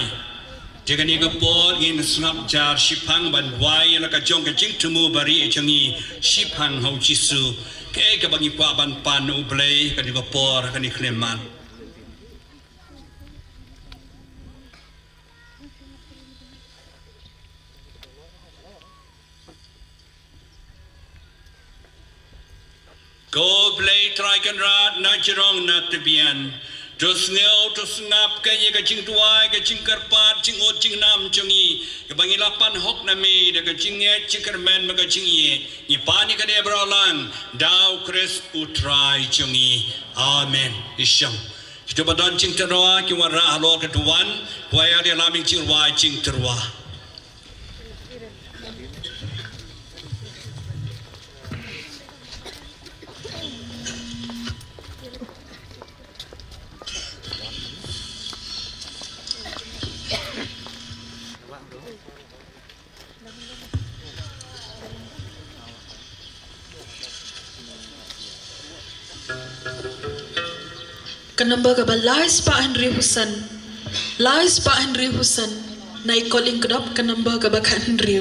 Jika ni kapot ngin snap jar shipang ban wai la ka jong ka jing tumu bari e changi shipang hau jisu ke ka bangi pa ban pan u blai ka ni kapor ka ni kleman. Go blai try kan rat na jirong na tebian. Terus ngau terus ngap kaya ka jing tuai ka jing karpat jing o jing nam chungi ka bangi lapan hok na me da ka jing ye jing Kyrmrn ma ka jing ye ni pani ka de bralang dau kris utrai chungi amen isyam kita badan jing terwa ki wara halo ka tuan kuaya de laming jing wa jing terwa. Kanamba ka ba Lais Pa Henry Husan Lais Pa Henry Husan na ikoling kedop kanamba ka ba Henry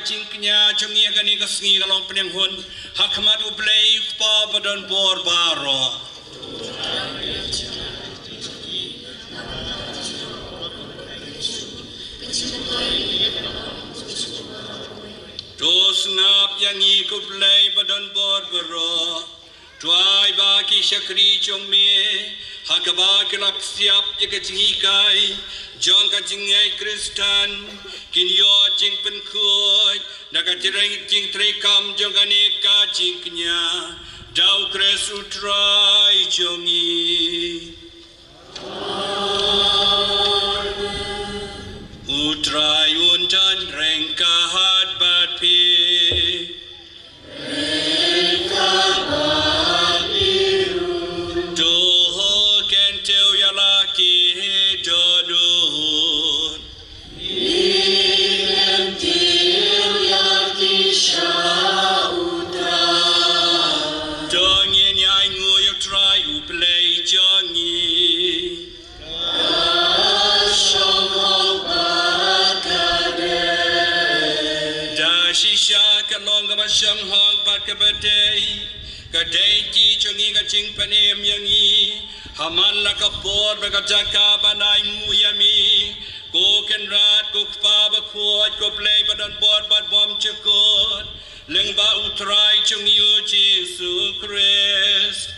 Jing Kmie Jong Gani Gasni along Penanghun Hakmat Ublay Pa Badon Bor Baro Dos nap yangi Kublay Badon Bor Baro Tuai Baki Shakri Jong Me Hakaba Kilap Siap Yakajingikai Jong Kajingai Kristan Kinyo Jing Penkuy Nakajirang Jing Trekam Jongani Ka Jing Kmie Dau Kres Utrai Jongi Utrai Untan Rengka Had Bat Pi Doho Kentel Yalaki Dodun Jongi Nyai Nguy Utrai Uplay Jongi Shisha kalong gama shang hong pat kabadei kadei ji chungi ka jing panem yangi haman la kapor bagajaka banai nguyami ko kenrat ko pa ba khoi ko play badan bor bad bom chukot leng ba utrai chungi u Jesus Christ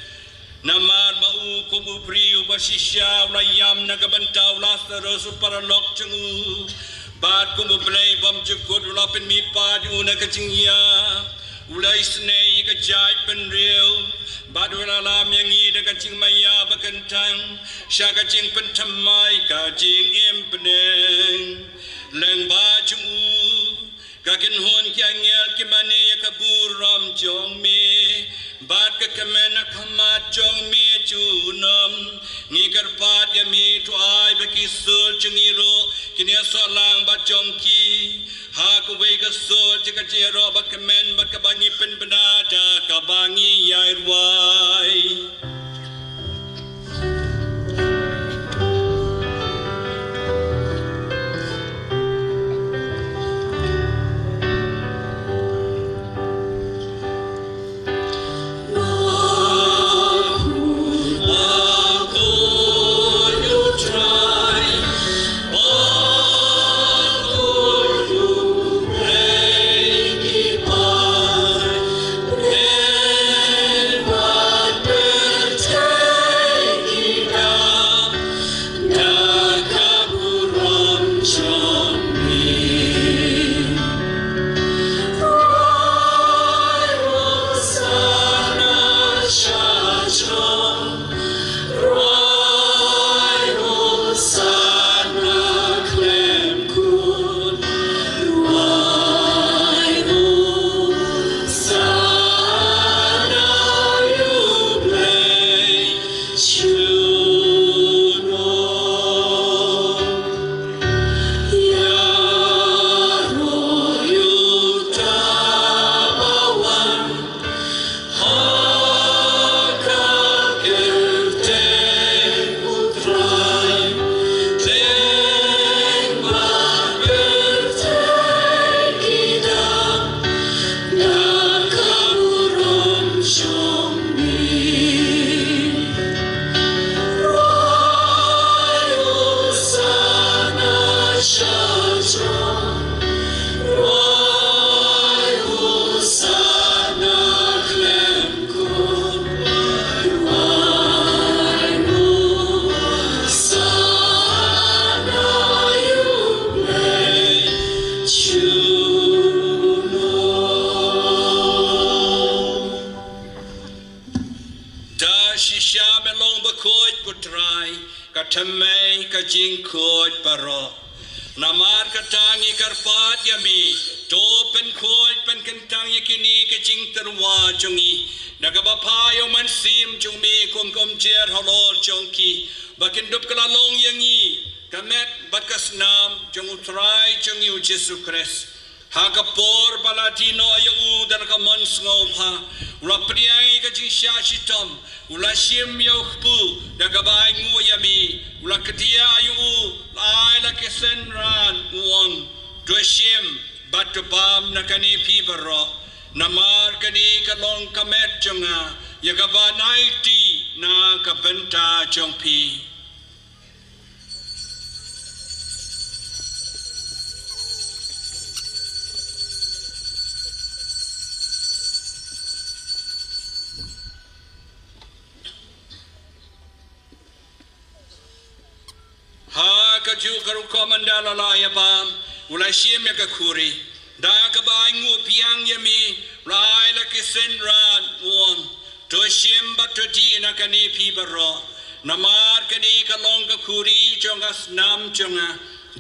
namar ba u ko bu priu ba shisha la yam na kabantau la terus paralok chungu Bad kumu belai bom cukut ulapin mi pad una kecingya ulai snei ke jai penriu bad ulalam yang i de kecing maya bakentang sya kecing pentamai kacing impeneng leng baju kakin hon kyangel kimane yakabur ram jong me bad ke kemena khamat jong me junam ngigar pat ya mi tu ai bakisul chungiro kini solang ba jong ki ha ku wei ka sol jika jero ba kemen ba kabangi pen benada kabangi yai wai Kmie ka Jing khoi paro namar katangi karpat yami to pen khoi pen kentang yakini ka Jing terwa chungi nagabapayo man sim chungmi kum jer halor chongki bakin dup kalalong yangi kamet bakas nam jung utrai chungi u Jesus Christ Hagapor balatino ayu dan kamon ngopha ula priai ka jisha shitom ula shim yokhpu dagabay nguyami ula katia ayu ai la kesen ran uang doshim batu bam nakani pi baro namar kani kalong kamet jonga yakabanaiti na kabenta jong pi ha kaju karu komandala la ya bam ulai shiem ya kakuri da ka bai ngu piang yami rai la kisen ran wong to shiem bat to di na kani pi baro namar kani kalong kakuri jonga snam jonga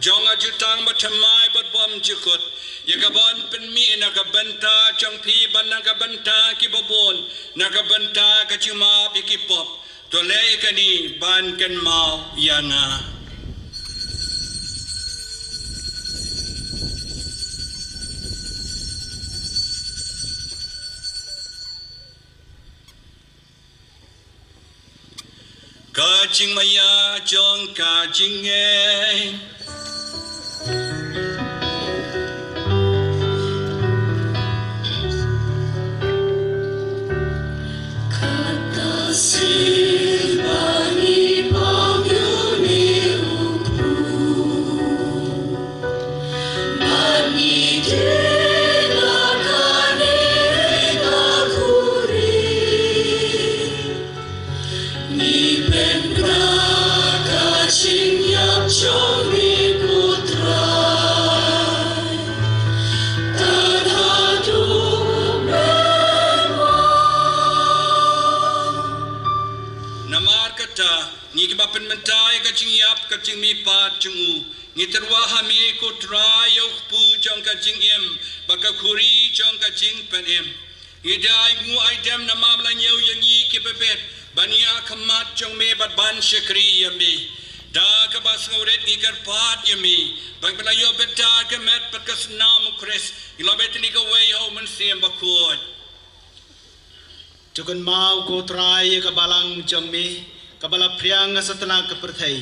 jonga jutang batamai bat bom jukut ya ka bon pen mi na ka banta jong pi ban na ka banta ki babon na ka banta ka chuma bi ki pop to le kani ban kan mau yana Kajing maya jong kajing Kata silbani pangyuni ukru Mani dilakani ngakuri Ni pendra kaching yap chori putrai Tadhatu namar kata ni ke bapen mentai kajing yap kajing mi pat jungu ni terwa hami ko trayo pu jong kajing em baka khuri jong kajing pen em ni dai ngu idem namam la nyeu yangi ke bebet bania khamat jong me bat ban shakri yami da ka bas ngauret ni kar pat yami bang bela yo beta ke met pat kas nam kres ilabet ni ka way ho man siem bakot Jukun mau ko trai ka balang jong mi ka bala priang satana ka perthai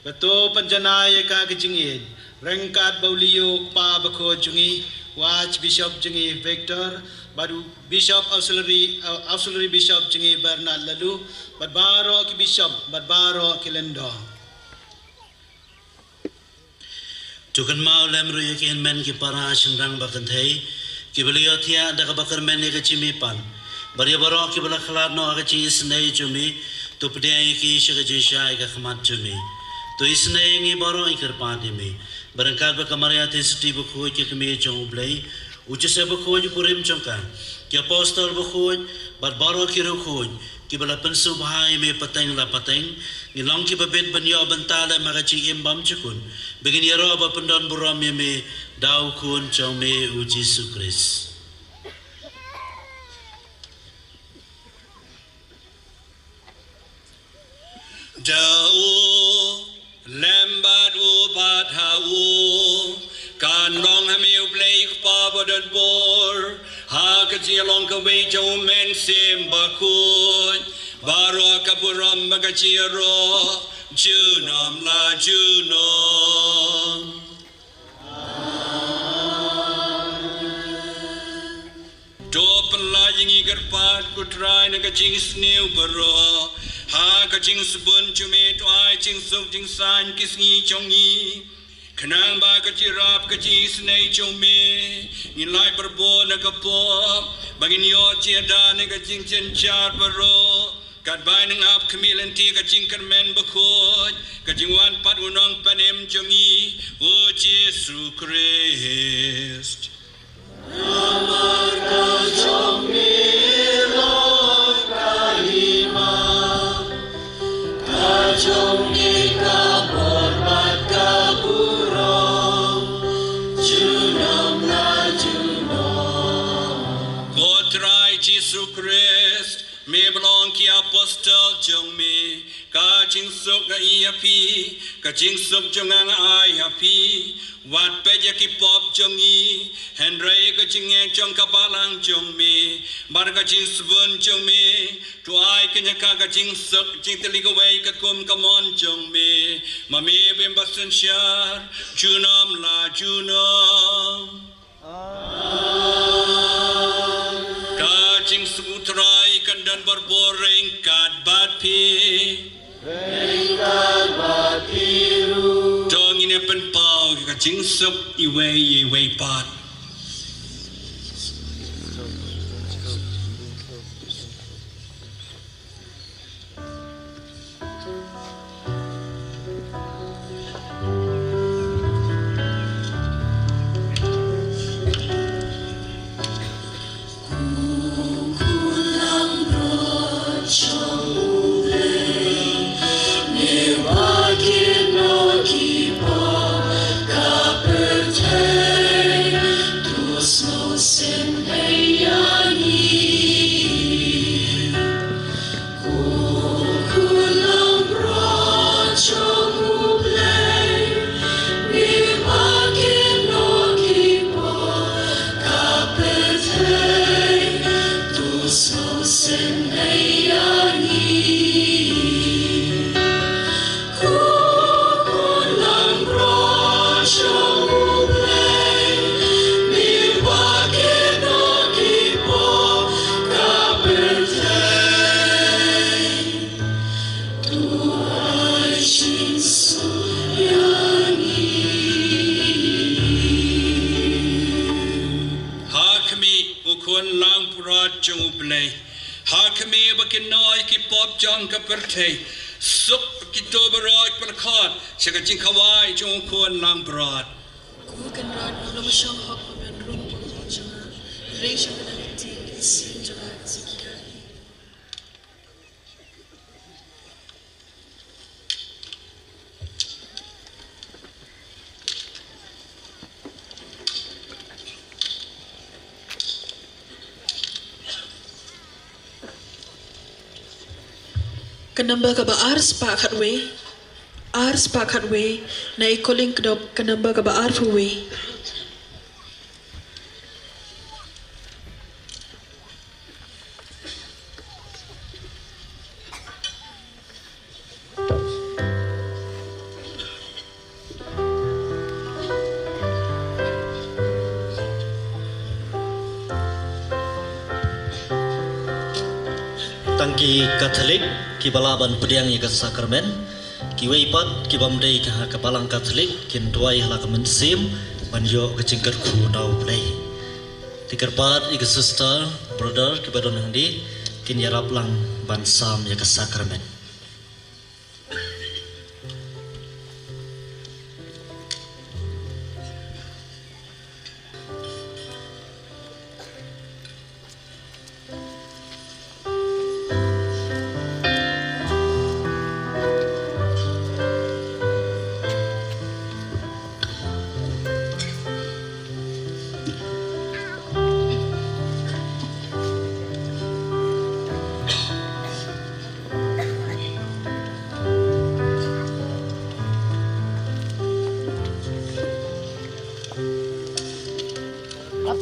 beto panjana ye ka kajingin rengkat baulio pa bako jungi watch bishop jungi Victor baru bishop auxiliary bishop jungi Bernard lalu badbaro ki bishop badbaro ki lendo Tukan mau lemru yakin men ki Parish rang bakan thai ki beliau thia da ka bakar men ke chimipan bari baro ki bala khalat no ka chi isnei chumi to pdai ki shaka jishai ka khamat chumi to isnei ngi baro ikar padi me barangkal ba kamaria tesiti bu khoi ki Kmie Jong blai uche se bu khoi purim chongka ki apostol bu khoi bar baro ki ro khoi ki bala pensu bhai me pateng la pateng ni long ki babet banyo bantala magachi embam chukun begin yaro ba pendon buram me dau kun chong me u Jesus Christ Dao lembat ubat hau kan long hamiu play pa bodan bor ha ka long ka wei jo men sim bakun baro ka buram ba ka ro junam la junom do pala yingi garpat kutrai na ka jing snew baro ha ka jing subun chume to ai jing sub jing san kisngi chongi kanang ba ka jirap ka ji snei chume ni lai barbo na ka po bagin yo jeda na ka jing chen char baro kat bai nang ap kamilan ti ka jing Kyrmrn bakoj ka jing wan pat unong panem chongi o Jesus Christ Amar ka jong mi lo kahima Ka jong mi ka borbat ka burong Junam la junam Kotrai Jesus Christ me belong ki apostol jong me ka jing sok ga iapi ka jing sok jong ang ai happy wat pe ya ki pop jong i henry ka jing jong ka balang jong me bar ka jing subun jong me to ai kenya ka jing sok jing teli go wei ka kum ka mon jong me ma me bim basen shar junam la junam Kajing sumutrai kandan berboreng kat batpi. Jong ini penpau kajing sup iwe pat. Kmie bakin noi ki pop Jong ka perthei sup ki to baroi per khot saka jing khawai Jong khon lang brot Ku kan rad belum syang hak pamen rum pun jangan reisha kan ti sin jangan sikia. Kanamba ka ba ars pa khatwe na ikoling kdop kanamba ka ba arfuwe Tangki Katolik ki balaban pediang ya sakramen ki weipat ki bamdei ka kapalang Katolik kin tuai hala ka mensim banjo ke cingkar ku nau play tikerpat ika sister brother ki badon handi kin yarap lang bansam ya ka sakramen.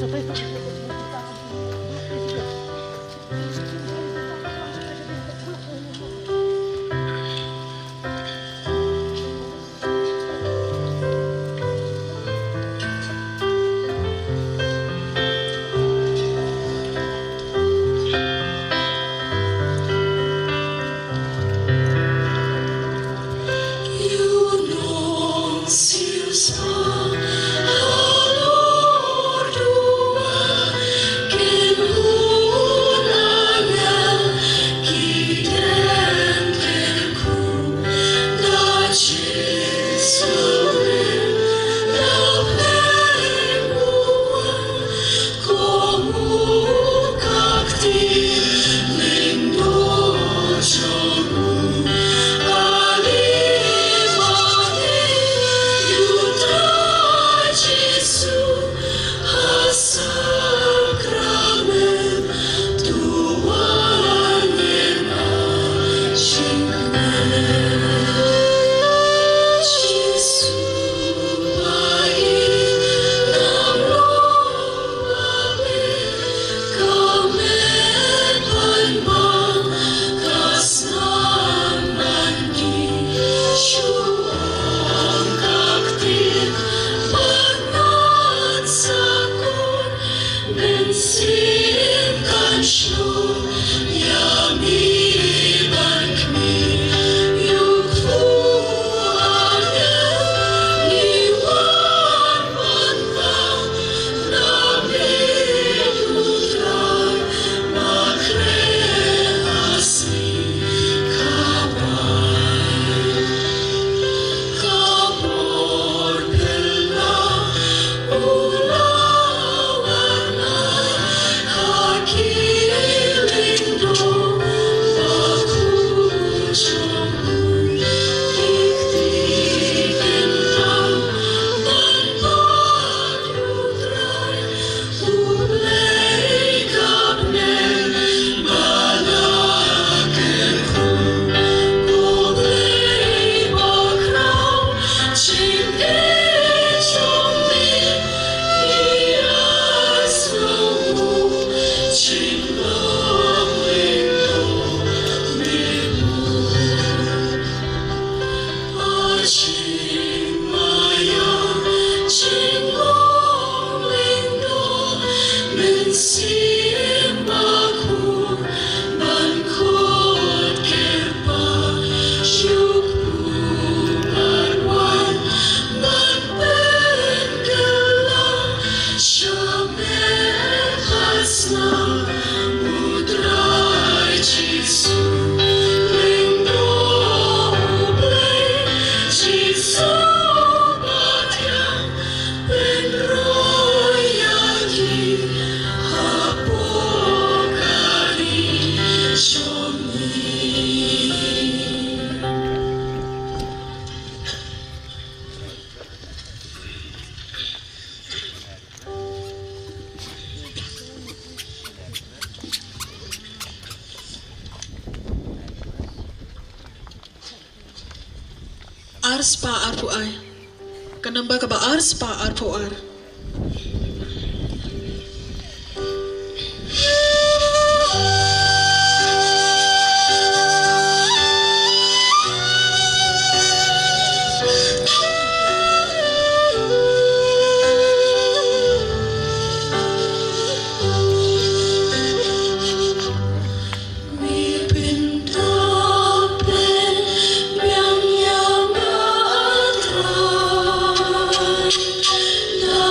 Hallelujah. ars pa arpu ai. Kanamba ka ba ars pa arpu ar. No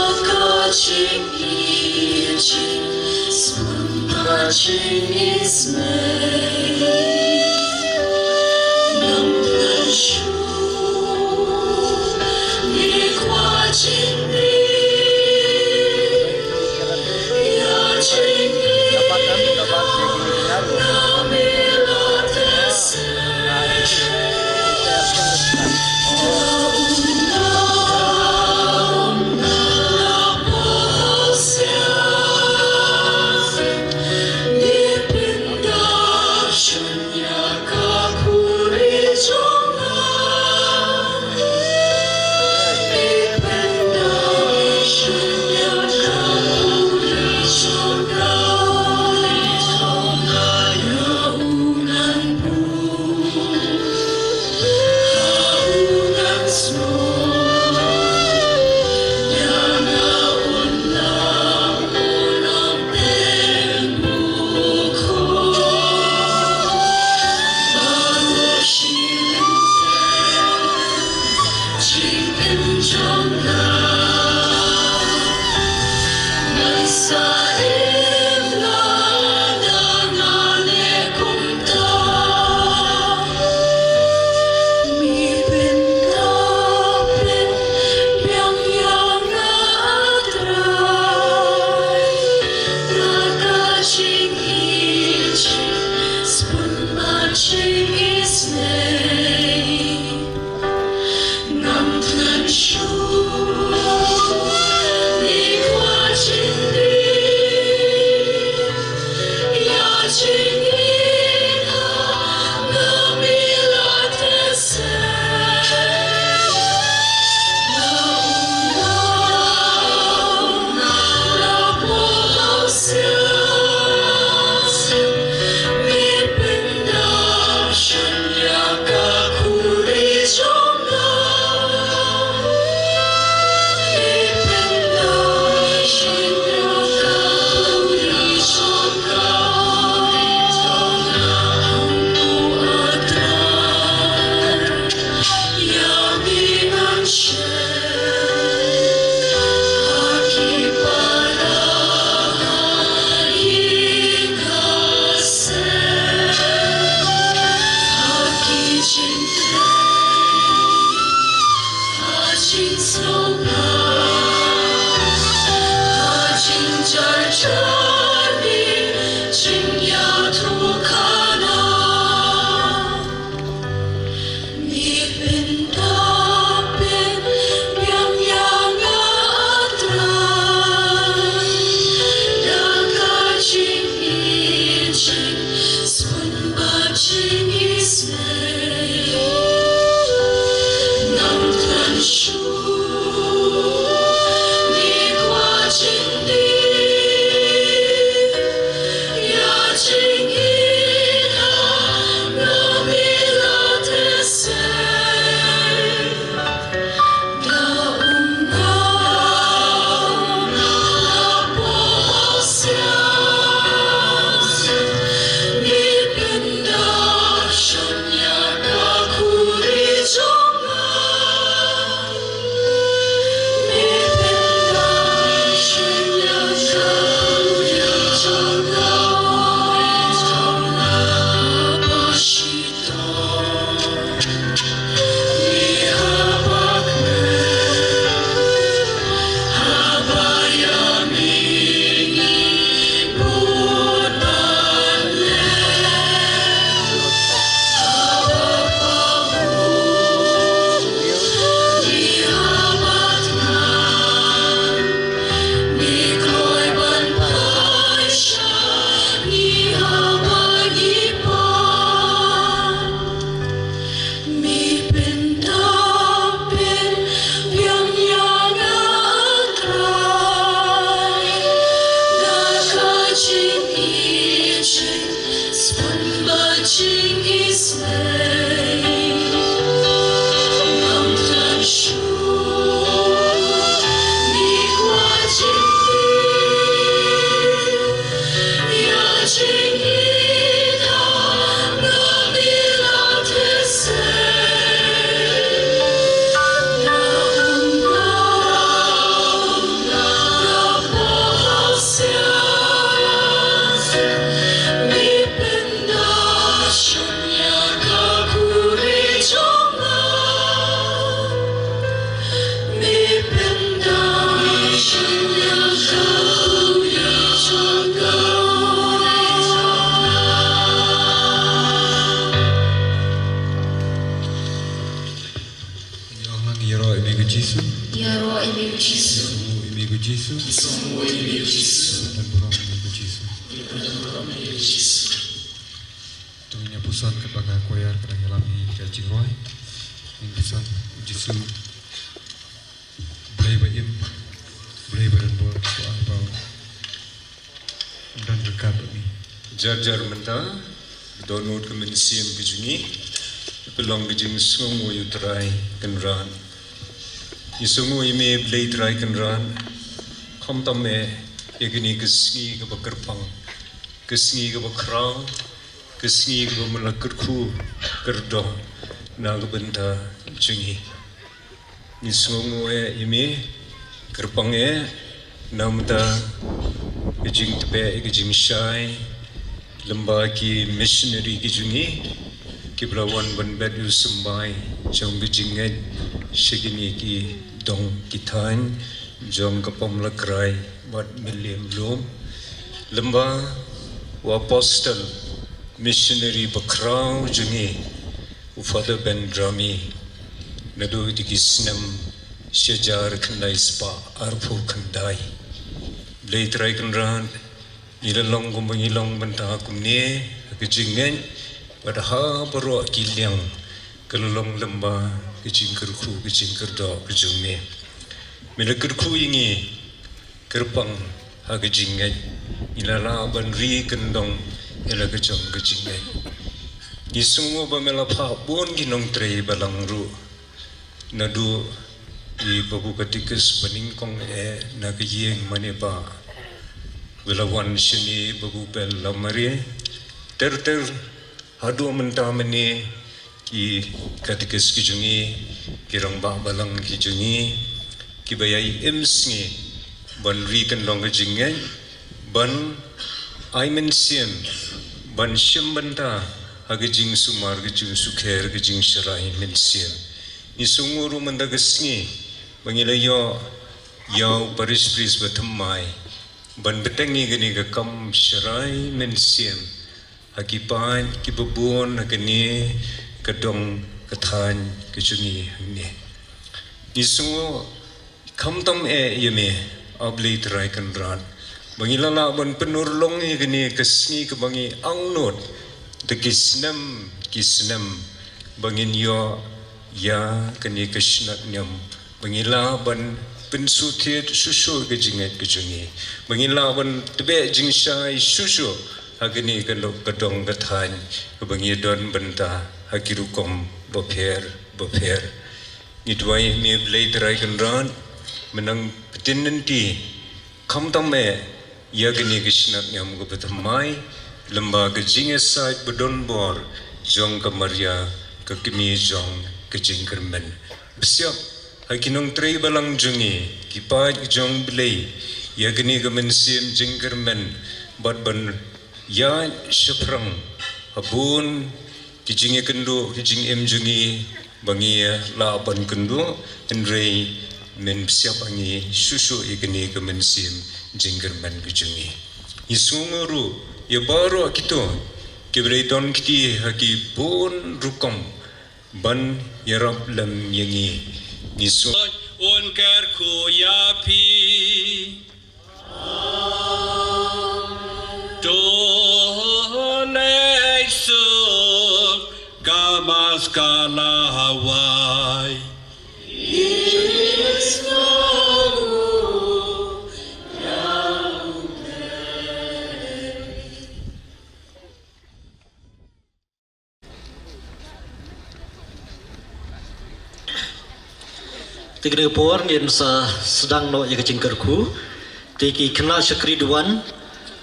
Jisu. Ya roh emigo Jisu. Emigo Jisu. Semua emigo Jisu. Dan Roh emigo Jisu. Dan roh emigo Jisu. Tungnya pusan kepada koyar kerana lami Jing Roy. Yang pusan Jisu. Boleh bayim. Boleh berenbor soal bau. Dan dekat ini. Jar menta donut ke mensiam ke jungi pelong ke jing sungu yu trai kenran yu sungu ime blai trai kenran khom tam me egini ke sngi ke bakerpang ke sngi ke bakrau ke sngi ke melakirku kerdo na ke benta jungi yu sungu ime kerpang namda ke jing tepe ke jing shai lembagi missionary ki jungi ki belawan ban bed yu sembai jong bijinget shigini ki dong kitan jong kapom lakrai bat million blom lemba wa apostle missionary bakrau jungi u father ben drami nadu dikisnam shajar khandai spa arphu khandai bleitrai kanran Ilalong kumbangilong banta kumni kejingen padahal baru kiliang kelolong lembah kejing kerku kejing kerdo kejungni mila kerku ini kerpang ha kejingen ilala banri kendong ila kejong kejingen ni semua bamela pha bon ginong trei balangru nadu di babu katikus peningkong na kejing maniba Wilawan sini bagupel lamari ter hadu mentamani ki katikes ki jungi kirang ba balang ki jungi ki bayai emsngi ban rikan long jingai ban aimen siam ban shimbanta hagijing sumar gijing sukher gijing sharai men siam ni sunguru mandagasngi bangilayo yau Parish priest batamai ban betengi gani ke kam sharai mensiam hakipan kibubun gani kedong kethan kejungi ni isu kam tam yeme abli trai kanran bangilala ban penurlong gani kesni ke bangi angnot de kisnam bangin yo ya kani kesnat nyam bangila ban pensutit susu kejingat kejungi bangila ban tebe jingsai susu hagini kedong kethan kebangi don benta hakirukom boper nidwai me blai trai kanran menang petin nanti kam tame yagini kisnat nyam go betamai lemba kejingesai bedon bor jong kamaria ke Kmie Jong ke Kyrmrn besiap hakinong trei balang jungi kipai jong blai yagni gamensim Kyrmrn ban ya seprang habun kijinge kendo kijing em jungi bangi la ban kendo enrei men siap angi susu yagni gamensim Kyrmrn kijungi isunguru ya baru kito kibreiton kiti haki bon rukom ban yarap lam yangi nisu on kerku yapi donai su gamas kala hawai Tiga por ngin sa sedang no ya kecingkerku tiki kena syakri duan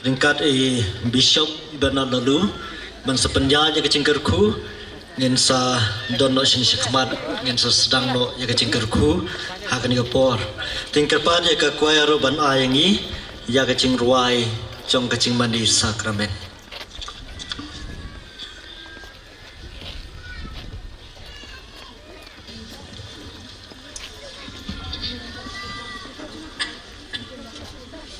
ringkat bishop Bernard lalu ban sepenjanya kecingkerku ngin sa don no sini syakmat ngin sa sedang no ya kecingkerku hakan ya por tingkerpan ya ke kuayaro ban ayangi ya kecing ruai jong kecing mandi sakramen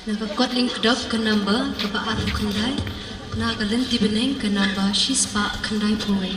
Nakakot ling kedok ke number bapa atu kendai nakalin tibeneng ke number shispa kendai puwe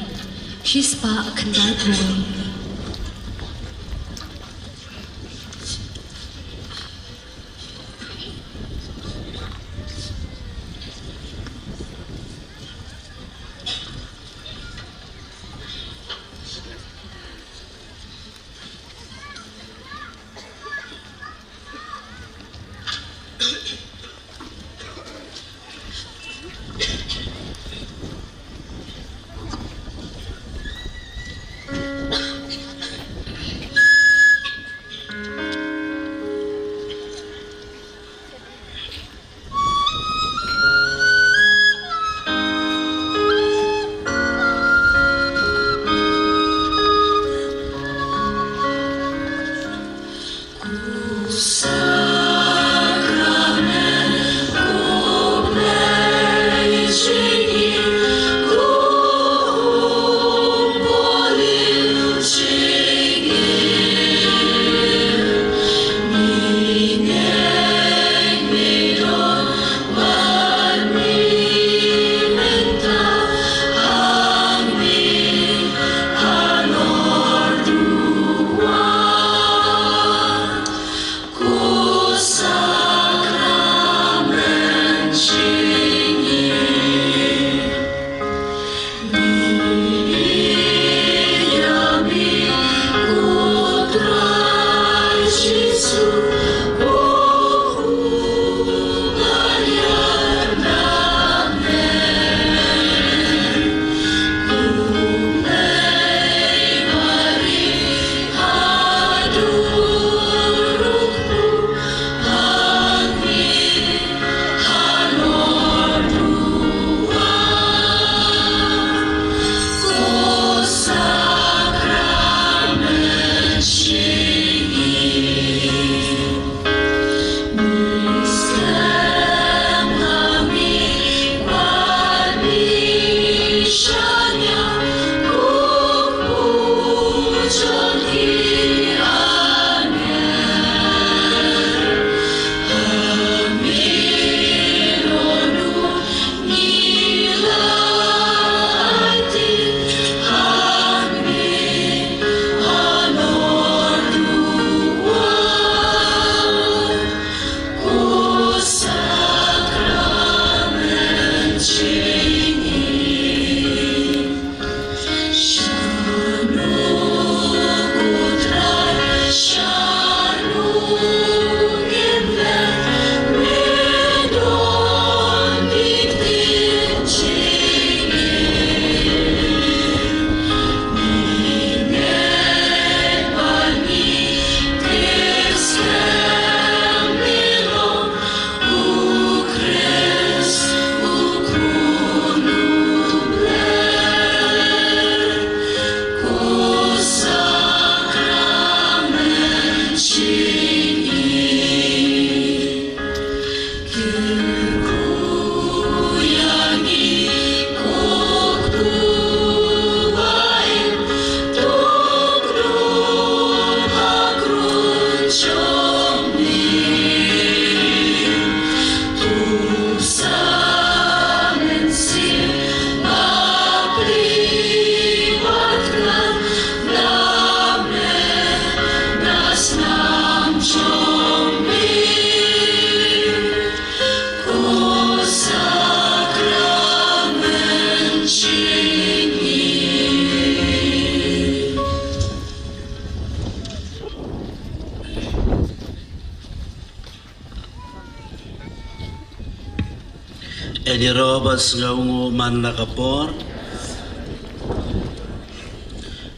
Eni robat sengaungu man lakapor.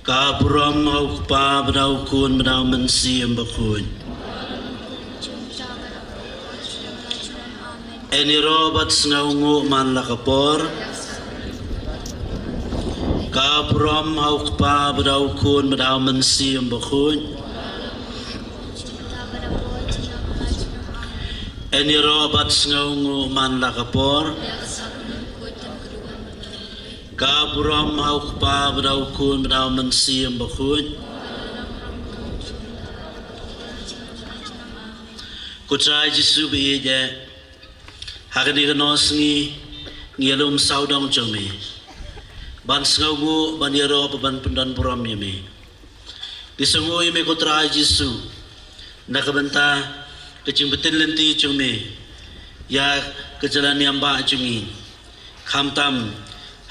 Kaburam hau pa benau kun benau mensiam bakun. Eni robat sengaungu man lakapor. Kaburam hau pa benau kun benau mensiam bakun. Eni robat sengaungu man lakapor. Kaburam hau pa benau kun benau mensiam bakun. Kutrai Jesu biye hakani kanos ngilum saudong jome. Ban sengaungu ban yero ban pendan buram yeme. Disengu yeme kutrai Jesu nakabenta kecing betul lenti jome. Ya kejalan yang ba jungi. Khamtam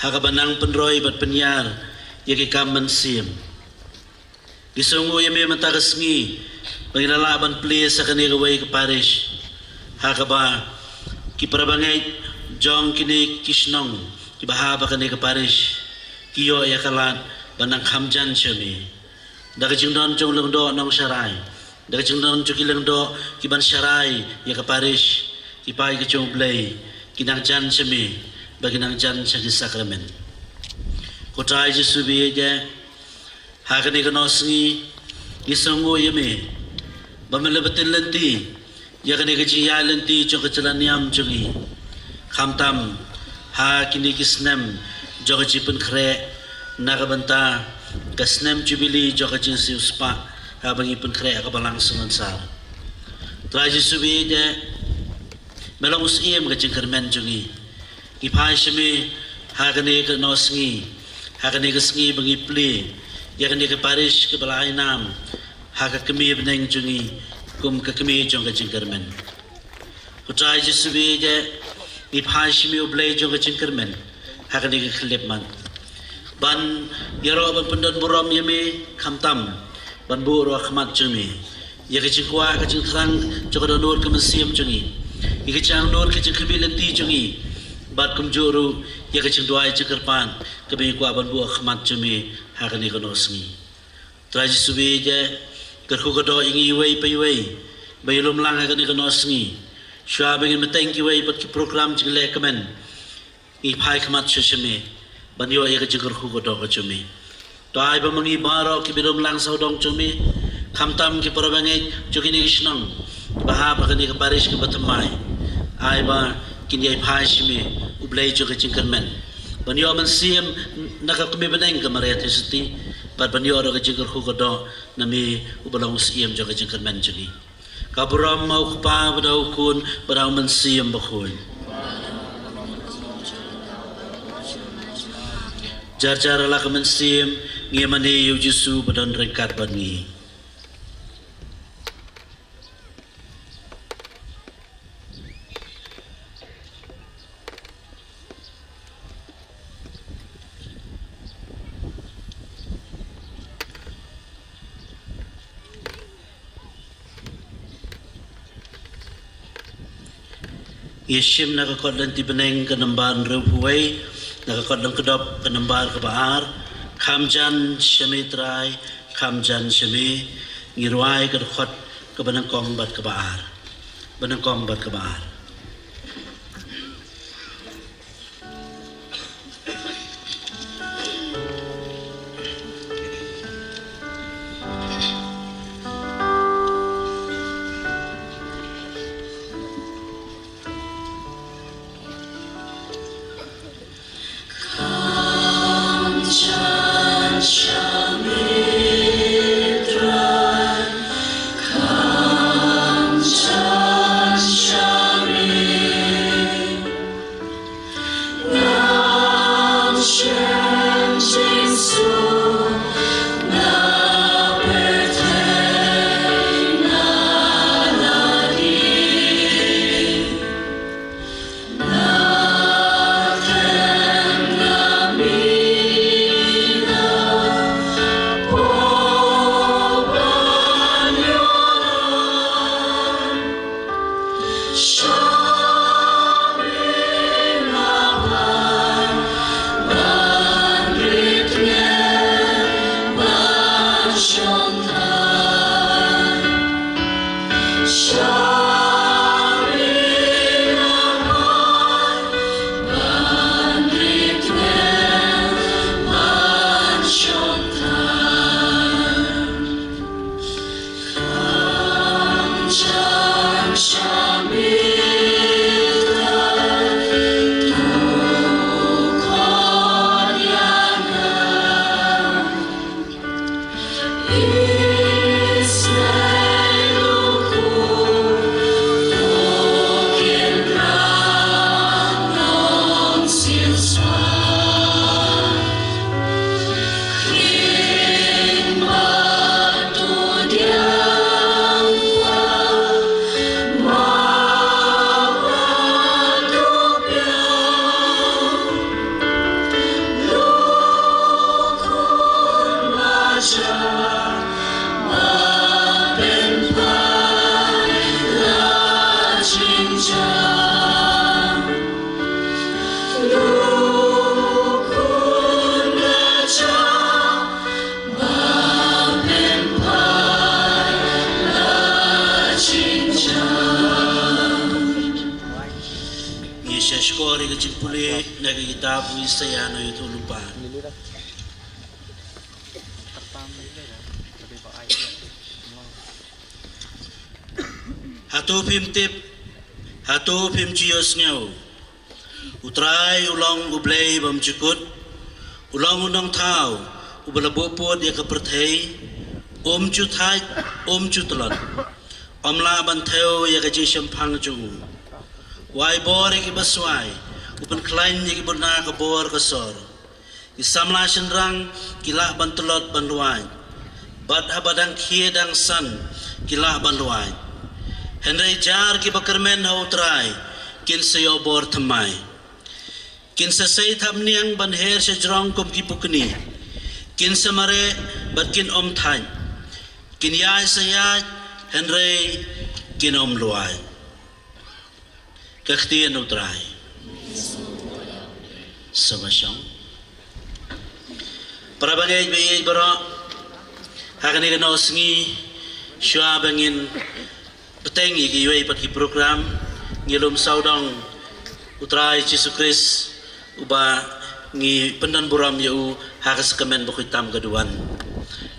hakabanang penroy bat penyar yaki kaman sim. Disungu yame matagas ngi pangilalaban Plie sa kanigaway ka Parish. Hakaba kiparabangay Jong kini Kishnong kibahaba kaniga Parish. Kiyo yakalat banang hamjan syami. Dagajing don jong lengdo nong syarai. Dagajing don jong lengdo kiban syarai yaka Parish. Kipai ke jong blay kinang jan syami. Bagi nang jan sa sakramen. Kutrai Jesu biye hakani kanos ngi isungu yeme bamelebetin lenti yakani kajiya lenti jong kajalan yam jongi khamtam ha kini kisnem jong jipun kre nakabanta kasnem jubili jong kajing siuspa habang ipun kre akabalang sungansar. Kutrai Jesu biye melong usiem kajing Kyrmrn jongi. Ipai shami hakani ke nosngi hakani ke sngi bangi Plie yakani ke Parish ke balai nam haka Kmie beneng jungi kum ke Kmie jong ke Kyrmrn. Kutrai Jesu biye ipai shami ublay jong ke Kyrmrn hakani ke Klepman. Ban yaro ban pendan buram yame khamtam ban buru akhmat jumi yakajing kwa kajing thrang jong nur ke mensiam jungi ikajang nur ke kbilenti jungi. Bat kumjuru ya kecing doai cekerpan kebing ku aban buah khmat jumi hakani konosngi. Traji subi je kerku kodo ingi wei pai wei bayulum lang hakani konosngi. Shua bengin metengki wei pat ki program jingle kemen. I pai khmat shashme banyo ya kecing kerku kodo kecumi. Doai bamangi baro ki bilum lang saudong jumi khamtam ki parabangai jokini Shillong bahab hakani ke Parish ke Kmie. Ai ba kini ay phashmi ublay jo kecing Kyrmrn banyo man siem nakakumi beneng ke Archdiocese par banyo ro kecing kerhu kodo nami ubalang siem jo kecing Kyrmrn jeni kaburam mau pa badau kun badau man siem bakun jar la kemen siem ngemani yu Jesu badan rekat bangi. Yeshim nakakot lang tibeneng kanamban rebuay nakakot lang kedop kanambar kebaar kamjan syamitrai kamjan syami ngirwai kedokot kebenengkong bat kebaar benengkong bat kebaar. Shami Skori ke Plie naga kita pui saya no itu lupa. Hatu pim cios ngau. Utrai ulang ublei bam cukut. Ulang unang tau ubelabopod ya kepertai. Cutai cutelon. La banteo ya gaji sempang cung. Wai bor ki baswai upan klain ki burna ka bor ka sor ki samla shenrang ki la bantelot banluai bad habadang khiedang san ki la banluai henry jar ki bakermen ha utrai kin sayo bor thamai kin sa sei thamniang ban her se jrong kom ki pukni kin samare bat kin om thain kin yai sayai henry kin om luai Kaktian utrai Samasyong Para bagay bayay baro Hakan ikan osngi Syua bangin Petengi ki iway pat ki program Ngilum saudang Utrai Jesu Kris Uba Ngi pendan buram yau Hakas kemen bukitam keduan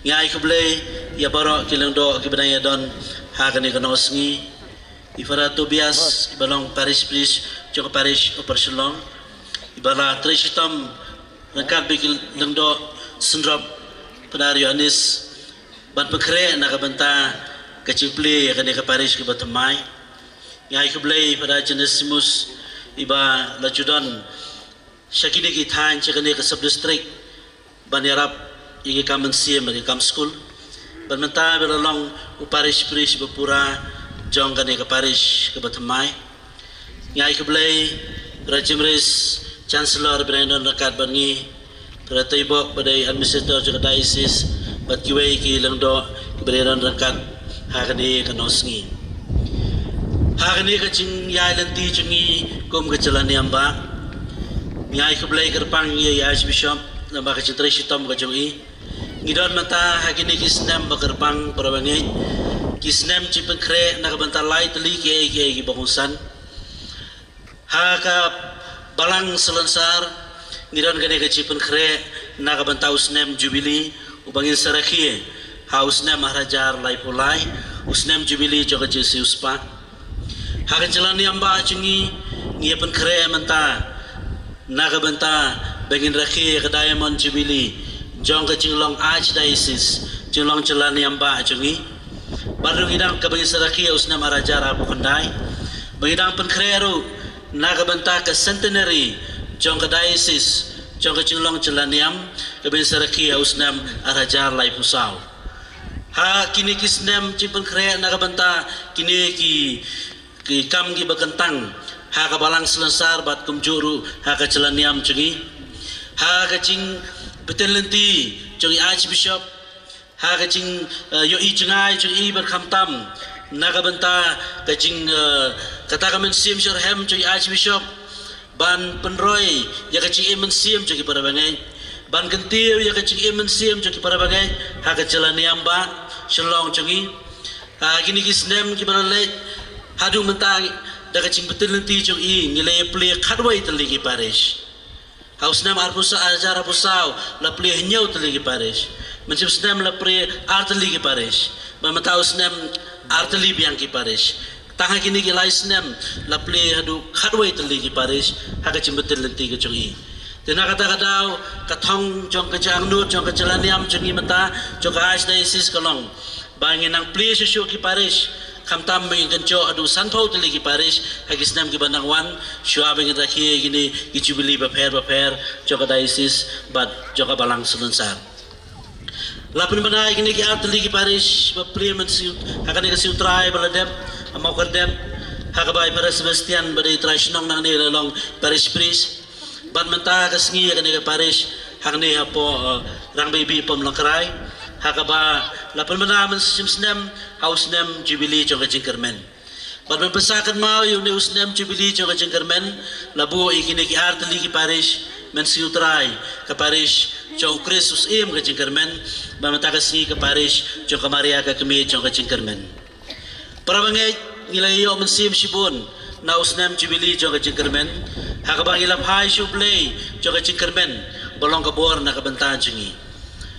Ngai kublay Ya baro kilang do Kibadaya don Hakan ikan osngi Ifara Tobias, ibalong Parish Parish, Jong Parish upar Shillong, ibala Trishitam, nangkat bikil lengdo sendrop penario anis, ban pekre nakabanta kecil Plie akan ke Parish ke Batamai, ngai keblay pada jenisimus iba lajudon, syakini kita cakap ke sub-district, ban yarap igi kamen siem bagi kam school, ban mentah belalong uparish Parish berpura. Jong ke Parish ke Batamai ngai keblay Rajimris Chancellor Brandon Rakat Bangi Perata Ibok badai Administrator Archdiocese bat kiway ki langdo Brandon Rakat hakani kanosngi hakani kacing yai lanti cungi kum kecelani amba ngai keblay kerpang ye Archbishop namba kacintrai sitom kajongi ngidon mata hakini kisnam bakerpang parabangi Kisnem cipen kre nakabanta lai teli ki bangusan haka balang selansar ngiran gane ke cipen kre nakabanta usnem jubili ubangin sarakie ha usnem maharajar lai pulai usnem jubili joka jesi uspa haka jalani amba cungi ngiapen kre menta nakabanta bangin rakie ke diamond jubili Jong ke Shillong Archdiocese Shillong jalani amba cungi baru hidang kabagi saraki usna marajar abu kandai bagidang penkreru nagabanta ke centenary Jong ke diocese Jong ke Shillong celaniam kabagi saraki usna arajar lai pusau ha kini kisnem cipen kre nagabanta kini ki kam ki bakentang ha kabalang selensar bat kumjuru ha ke celaniam cungi ha kacing betelenti cungi Archbishop ha kacing yo I cengai cung I berkamtam nagabanta kacing kata kamen sim syarhem cung Archbishop ban penroy ya kacing imen sim cung para bangai ban kentiu ya kacing imen sim cung para bangai ha kacelani amba Shillong cung I ha kini kisnem ki barale hadu mentang da kacing betul nanti cung I ngilai Plie khadwai teli ki Parish hausnam arpusa ajar apusau la Plie nyau teli ki Parish Macam senam la Plie arteli ki Parish, memang senam arteli biang ki Parish. Tangha kini ki lai senam la Plie hadu khadway teli ki Parish, haka cimbetel lenti ke cungi. Tena kata-kata katong jong ke jangnut jong ke celaniam cungi mata jong ke Archdiocese kalong. Bangin nang Plie susu ki Parish, kamtam bangin kenco adu sanpau teli ki Parish, haki senam ki bandang wan, syua bangin rakhi gini ki jubili baper jong ke diocese bat jong ke balang selensar. Lapan banai kini ki atli ki Parish Plie mensiut akan ki siutrai baladep amau kerdep hakabai para Sebastian badai trai Shillong nang ni long Parish Priest ban menta ka sengi akan ki Parish hakni apo Rangbihbih pom langkrai hakaba lapan manaman simsnem hausnem jubilee jong kajing Kyrmrn. But when pesakan mau yung neusnem jubilee jong kajing Kyrmrn labu ikini ki hartali ki parish men siutrai ka parish jong Kristus im kajing Kyrmrn bamatagasi ka parish jong Kamaria ka Kmie jong kajing Kyrmrn. Para bangay nilayo mensim sibun nausnem jubilee jong kajing Kyrmrn hakaba ilap hai shuplay jong kajing Kyrmrn bolong kabor na kabanta jingi.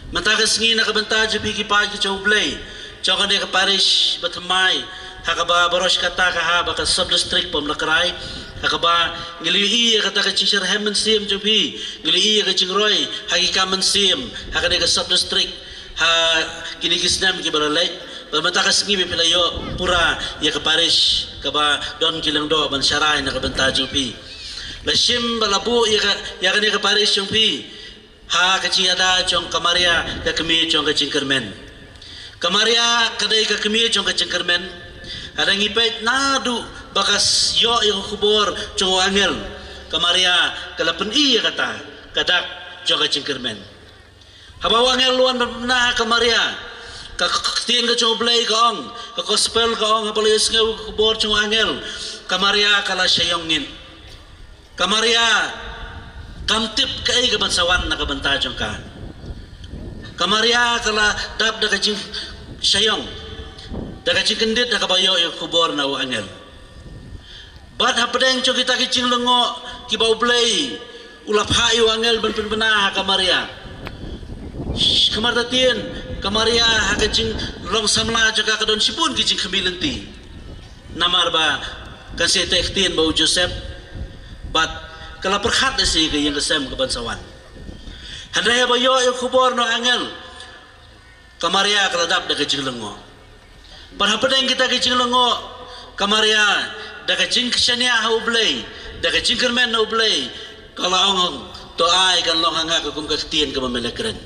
Matagas ngi na kabanta jibi ki pa ki shuplay jong kane ka parish batamay hakaba baros kata kahaba ka sub district pom nakrai hakaba ngili kata ka chisar hemen sim jubi ngili ka chingroy hakika men sim hakane ka sub district ha kini kisnam ki baralay matakas ngi pilayo pura ya ka parish kaba don kilang do ban saray na kabanta jubi lasim balabu ya kane ka parish jubi ha ka chiada jong Kamaria ka Kmie jong ka Kyrmrn Kamaria kadai ka Kmie jong ka Kyrmrn ada ngipet nadu bakas yo yang kubur jong angel Kamaria kalapan iya kata kadak jong ka Kyrmrn habaw angel luan na Kamaria ka tien ka jong play ka ong ka gospel ka ong habalis nga kubur jong angel Kamaria kala Shillongin Kamaria kamtip kai ka bansawan na kabanta jong ka Kamaria kala dab da ka jing Shillong daga cikendit daga bayo yung kubor na angel. Bat hapadeng cho kita kicing lengo ki bau play ulap hayu angel ben benah Kamaria. Kamar tatien Kamaria hakacing long samla jaga kadon sipun kicing kemilenti. Namar ba kasi tektien bau Joseph bat kala perkhat desi ke yang kesem ke bansawan. Handaya bayo yung kubor no angel. Kamaria kaladap daga kicing lengo. Parhapadeng kita kicing lengo Kamaria daga cing ksania haublay daga cing Kyrmrn haublay kalau ong to ai kan long hanga ka kum ka tien ka mamelekren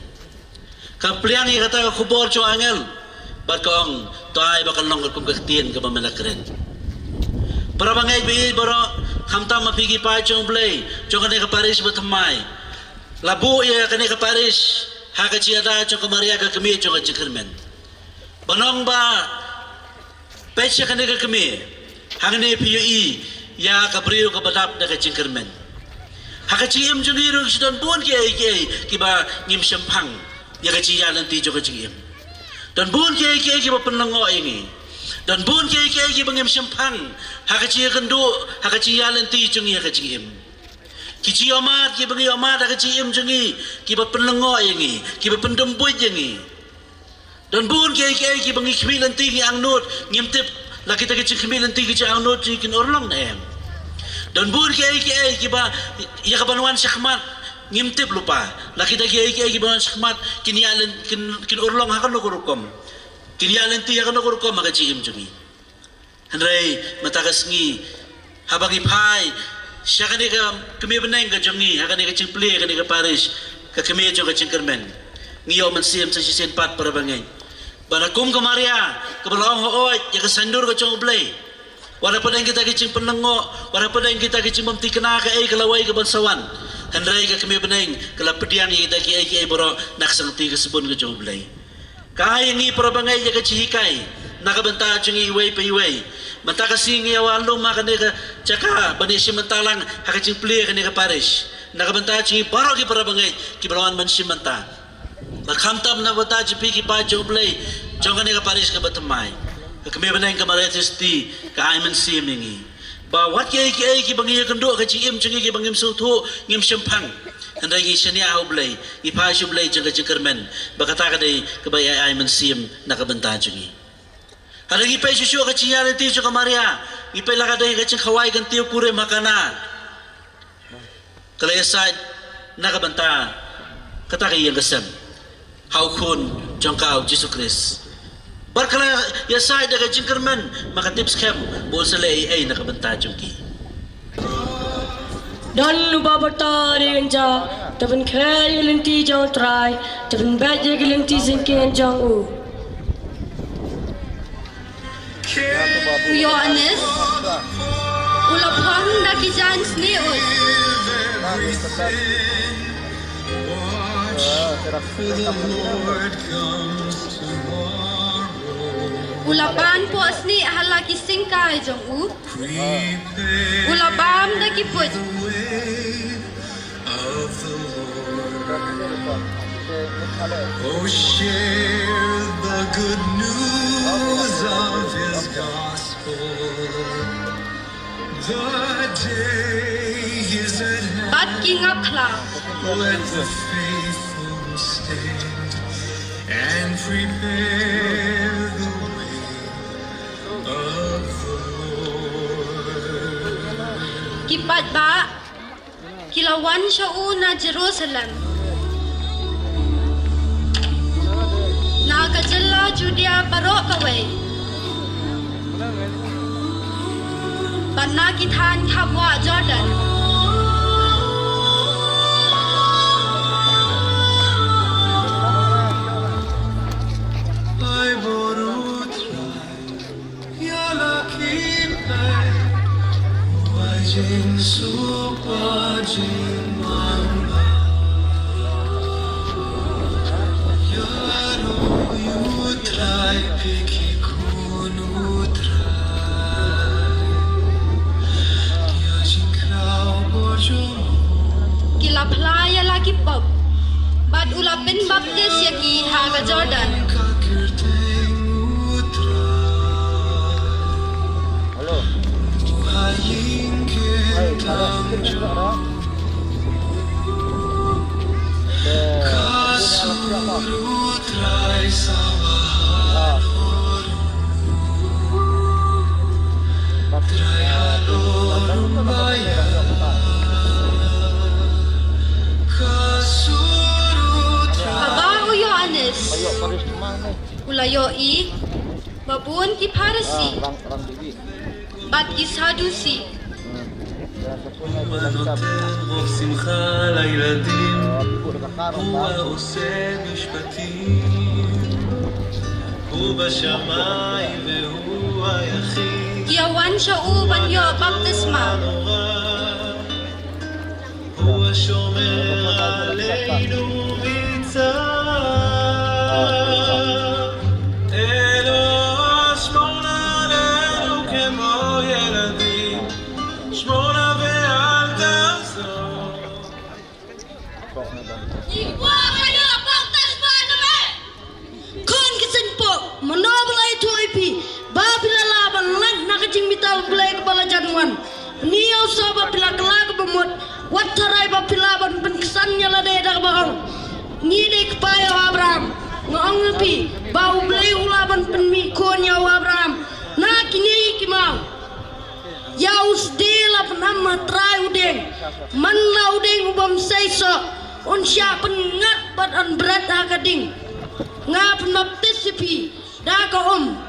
ka pliang i kata ka kubor cho angel bar ka ong to ai bakal long ka kum ka tien ka mamelekren para bangay bi boro khamta mapigi pa cho blay cho ka parish batamay labu ya ka parish ha ka chiada cho Kamaria ka Kmie cho ka Kyrmrn banong ba Pecha ka nega Kmie, hangane PUE, ya kabriyo ka badap na kaching Kyrmrn. Hakachiyem jungiro sidon buon kiba ngim syampang, ya kachiya nanti jo kachiyem. Dan buon kiba penlengo ini. Dan buon kiba ngim syampang, hakachiya kendo, hakachiya nanti jungi ya kachiyem. Kici omat kiba ngi omat hakachiyem jungi, kiba penlengo ini, kiba pendembuit ini. Dan buon kiba ngi kemilan tinggi angnut ngimtip laki tak kecil kemilan tinggi cang angnut kin orlong na em. Dan buon kiba ya kabanuan syakmat ngimtip lupa laki tak kiba banuan syakmat kinialan kin orlong hakan nukurukom kinialan ti hakan nukurukom maka ciim jungi. Handrai matakas ngi habang ipay siya kanika Kmie beneng ka jungi hakan ika cing Plie kanika Parish ka Kmie jong ka Kyrmrn ngiyo man siyem sa sisin pat para bangay banakum Kamaria kabalawang hoot ya kasandur ka chong blay wala pa din kita kicing penlengo wala pa din kita kicing mamti kena ka ay kalaway ka bansawan handray ka Kmie beneng kalapedian ya kita ki ay boro naksangti ka sabon ka chong blay kaya ngi para bangay ya kachihikay nakabanta chong iway pa iway manta kasi ngi awalo makanika tsaka banisi mantalang hakaching Plie kanika Parish nakabanta chong baro ki para bangay kibarawan man simanta Magkamtam na bata jipi ki pa joblay jong kani ka Parish ka batamay ka Kmie beneng ka Marites ti ka aiman simingi ba wat ki bangi kendo ka chim chingi ki bangim sutu ngim syampang andai gi shania hoblay gi pa joblay jong ka Kyrmrn ba kata ka dai ka bay aiman sim na ka banta chingi hada gi pa susu ka chiya ti jo ka Maria gi pa la ka dai ka ching khawai kan tiu kure makana kalayasad na ka banta kata ka yang kasam haukun jongkau Jesus Christ. Barkala yasay daga Kyrmrn maka tips kem bol sale ay nakabanta jongki. Dan lupa bertari genja, tapi kaya gelinti jong try, tapi baca gelinti singkin jong u. Uyo anes, ulap hang dah kijan sni us. watch, for the Lord comes tomorrow. Ulaban po asni halaki singkai Jong U. Ulabam na kiput. The way of the Lord. Oh, share the good news of His gospel. The day is at hand. Bat kingap kla. Let the faithful stand and prepare the way of the Lord. Kipat ba? Kilawan siya una Jerusalem. Nakajala Judea barok kaway. Panakitan kapwa Jordan. Ay borutra, yala Kmie, ay Jing supa Jing mamba. Yaro utray piki kun utray. Ya Jing krau borjo. Kila Plie lagi pop. Bad ulapin baptis yaki haga Jordan. Babaw Yohanes. Ulayo I. Babun ki Parish. Bat ki Sadusi. רוב שמחה לילדים, הוא העושה משפטים, הוא בשמיים והוא היחיד, Kiawan siya uban yo baptisma. הוא השומר עלינו מצער. אלוה שמור עלינו כמו ילדים, שמור נא ואל תחזור. Kon kisin po, manobulay to ipi, babila laban lang nakajing mital blay kepala januan. Niyo soba pila kelag bemut, wataray ba pilaban penkesannya lade dak bahang. Ngide kepayo Abraham, ngong ipi, bau blay ulaban penmi konya Abraham. Na kini kimau. Yaus dela penama trai udeng, manna udeng ubam seiso, on siya pengat bat on berat hakading. Nga penbaptisipi daka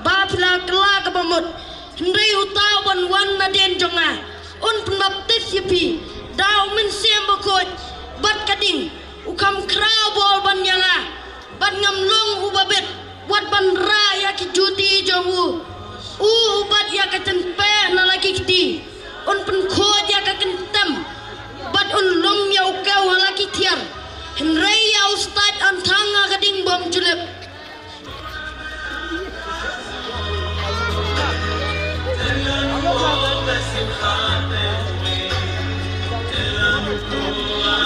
bapila kelak bamut hendai utawan wan na den jonga on penbaptisipi dau min siam bakot bat kading ukam krau bol ban yanga ban ngam long ubabet wat ban raya ki juti jomu ubat ya katen pe na lagi kiti on pen khod ya ka kentem bat on long ya ukau halaki tiar hendai ya ustad antanga kading bom julep.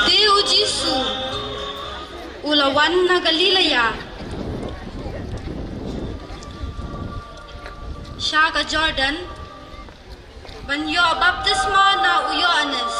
Teu Jisu ulawan na Galilea. Siya ka Jordan. Banyo baptisma na Yohanes.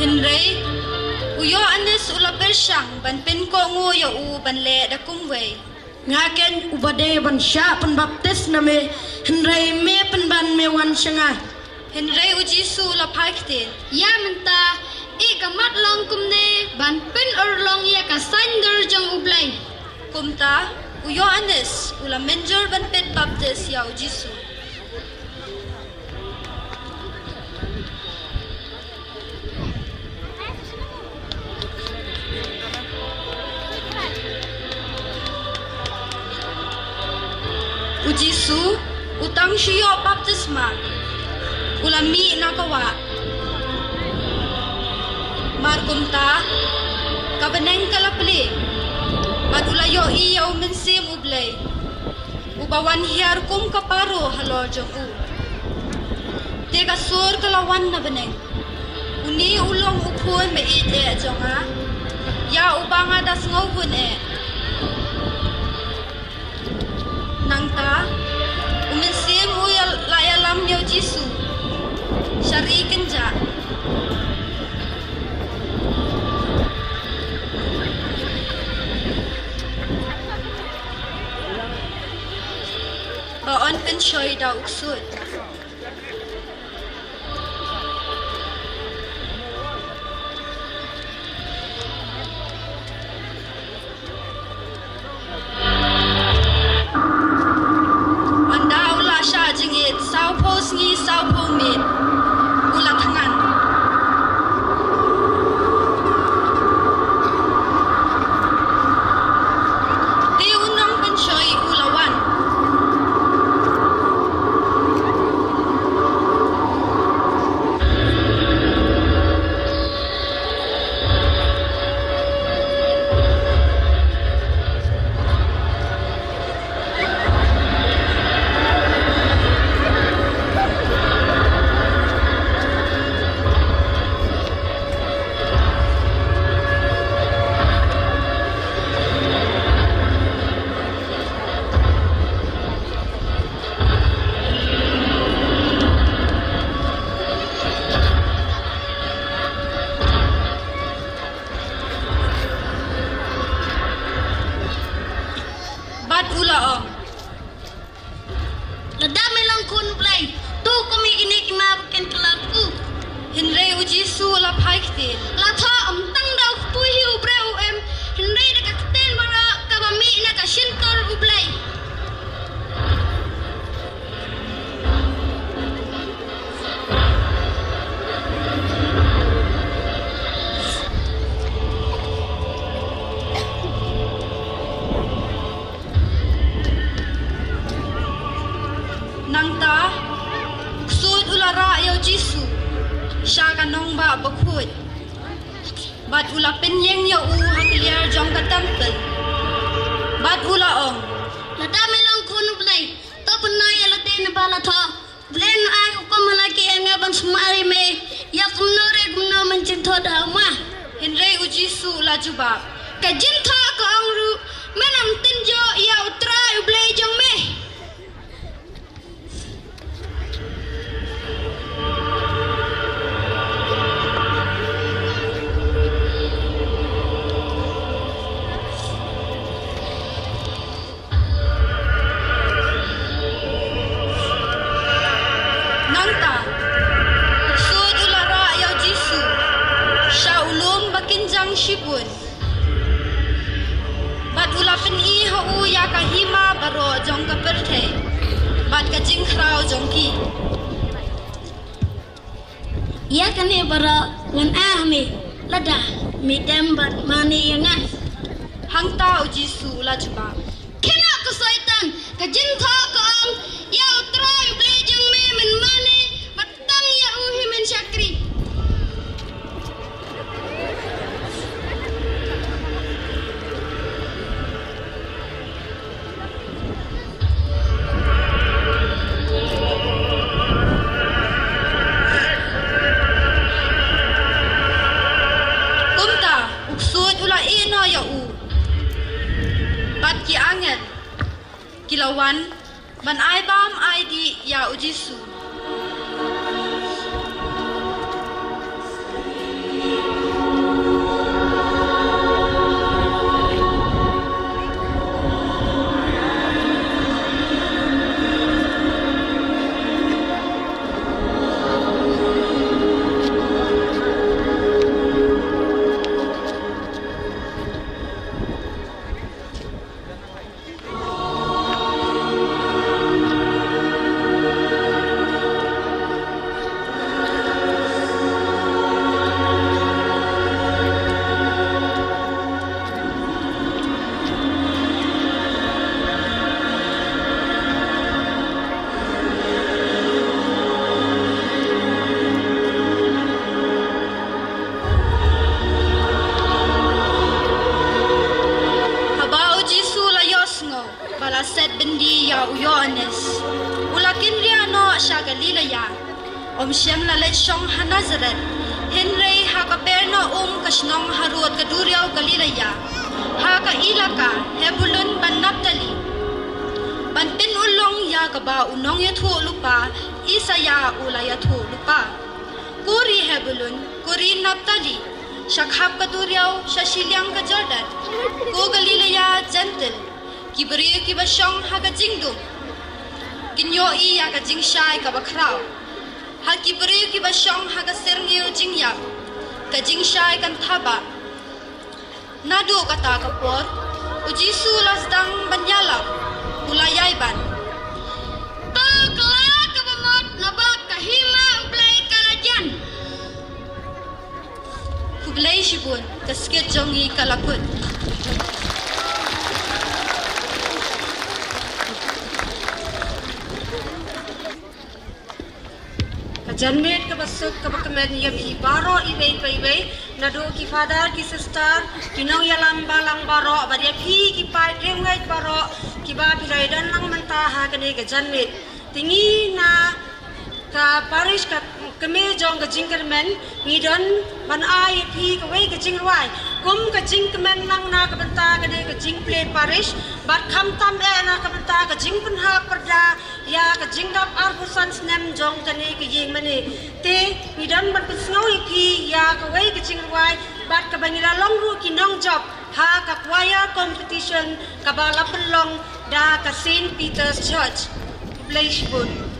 Henry, uyo anes ula bersyang ban pen ko nguyo u ban le da kumwe. Ngaken ubade ban sya pen baptis na me Henry me pen ban me wan syanga. Henry u Jisu ula paktin. Ya menta i kamat long kumne ban pin long ya ka sander jong ublay. Kumta, u Yohanes, ula menjor ban pet baptis ya u Jisu. U Jisu, utang siyo baptisma. Ulami nakawa. Markumta, kabaneng kalapli. Madulayo iya umensim ublay. Ubawan hiyar kum kaparo halor jong u. Teka sur kalawan na baneng. Uni ulong upun meit jong ha. Ya ubanga das ngawun Nangta, umensim uyal layalam yaw Jisu. Syari kenja. Baon pensyoy daw uksud. Anda ula siya jingit, sao po sngi, sao po mit. Ulat hangan. Di unang pensyoy ulawan. Ladami lang kun play. Tu kami ini kimabukin kelaku. Hinre u Jisu la paikti. Latha tang daw puhi ubre em. Hinre na kakten bara kabami na kashintor ublay. Nangta, uksud ulara yaw Jisu. Siya kanong ba bakut. Bat ula penyeng yaw u hakiliar jong katampen. Bat ula ong. Ladami lang kun ublay. To punay alate na bala tha. Blen ay ko malaki ang aban sumari me. Ya kumnore kumno manjintho dama. Hinre u Jisu la jubab. Kajintho ko ang ru manam tinjo ya utra ublay jong me. Nangta, uksud ulara yaw Jisu. Siya ulum bakinjang shibun. Bat ula peni hau ya kahima baro jong kaperte. Bat kajing krau jong ki. Ya kane bara ngan ahmi lada mi tembat mani yangan. Hangta u Jisu la jubab. Kena ke syaitan kajintho ko ang ya utra ublay jong me men mani batang ya uhi men syakri. Kumta, uksud ula ino ya u. Bat ki angen. Kilawan, ban ai bam ai di ya u Jisu. ka Yohanes. Ulakin ria no siya Galilea. Siyam la Shillong ha Nazareth. Henry ha ka Perno kasnong harut ka Duriaw Galilea. Ha ka Ilaka Hebulun ban Naphtali. Ban pinulong ya ka ba unong yathu lupa Isaya ulaya thu lupa. Kuri Hebulun, kuri Naphtali. Shakhab ka Duriaw sa Shillong ka Jordan. Ko Galilea gentle. Kibri kibashong ha ka Jingdum. Kinyo iya ka Jingshai ka bakraw. Ha kibri kibashong ha ka Serngiw Jingyap. Ka Jingshai kan Thaba. Nadu kata kapor. Ujisu lasdang banyalap. Ulayay ban. Pagla ka bamot nabak kahima ublay kalajan. Kublay shibun kaskit jongi kalakut. Janmet ka basuk ka bakamed niya bi baro iway nado ki father ki sister kinong yalam balang baro badia phi ki pai dengway baro ki ba pilai dan lang mantaha kane ka janmet tingi na ka parish ka Kmie Jong ka Kyrmrn ngidon ban ai phi ka wei ka Jingwai kum ka Kmie lang na ka banta ka ne ka Plie Parish bat kham tam na ka banta ka Punha Parda ya ka Jingdap Arbusan snem Jong ka ne ka Jing mane te ngidon ban pusngoi phi ya ka wei ka Jingwai bat ka bangila longru ki nong job ha ka choir competition ka bala pelong da ka St. Peter's Church Plie.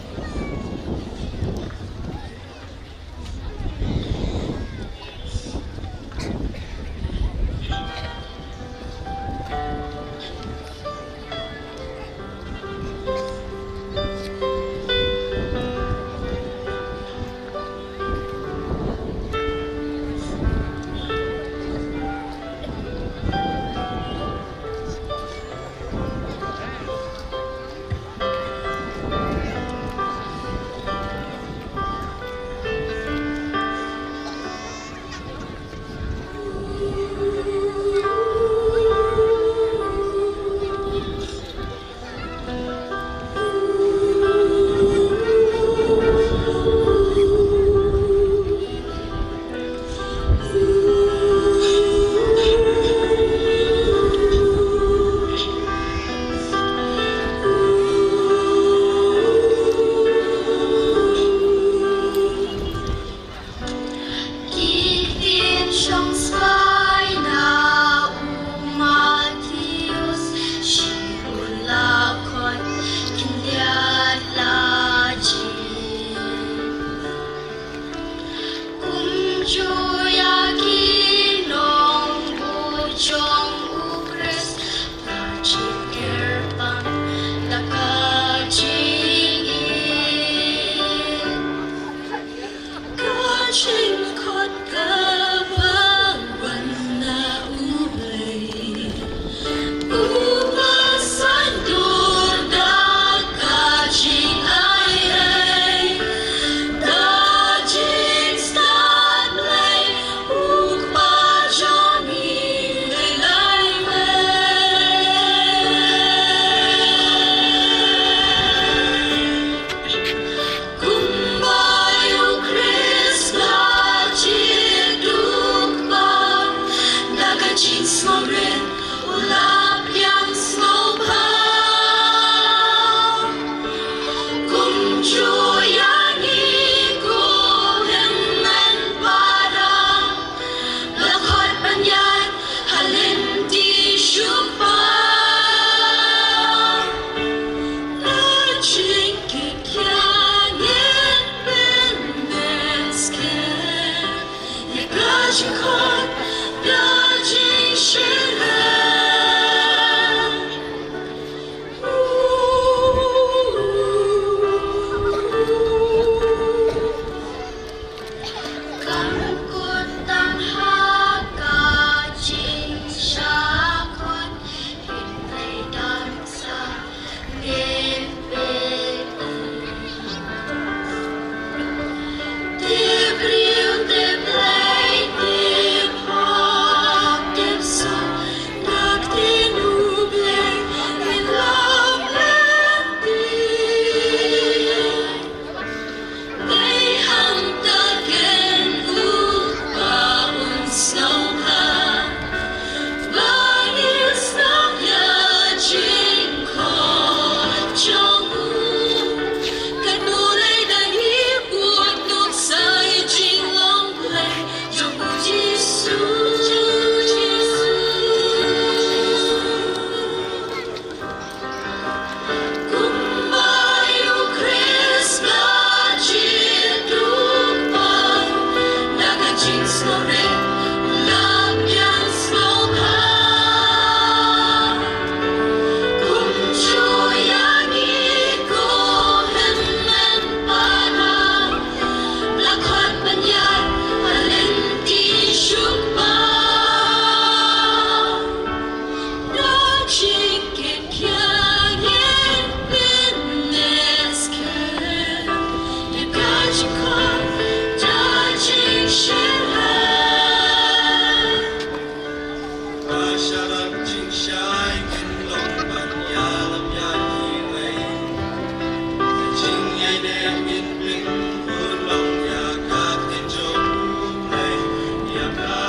sharap jing shai kin long ban ya lam ya ki wei jing ai ne min bin hu long ya ka tin jo nei ya ka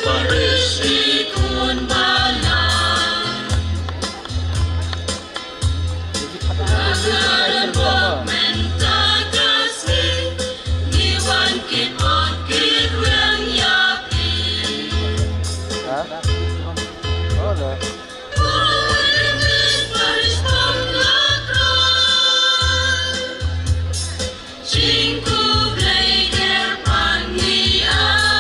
Parish ikun balang Nagaran bok menta kasih Niwan kipot kirweng yapi Purimis Parish pamlakran Jing kublai gerpan nian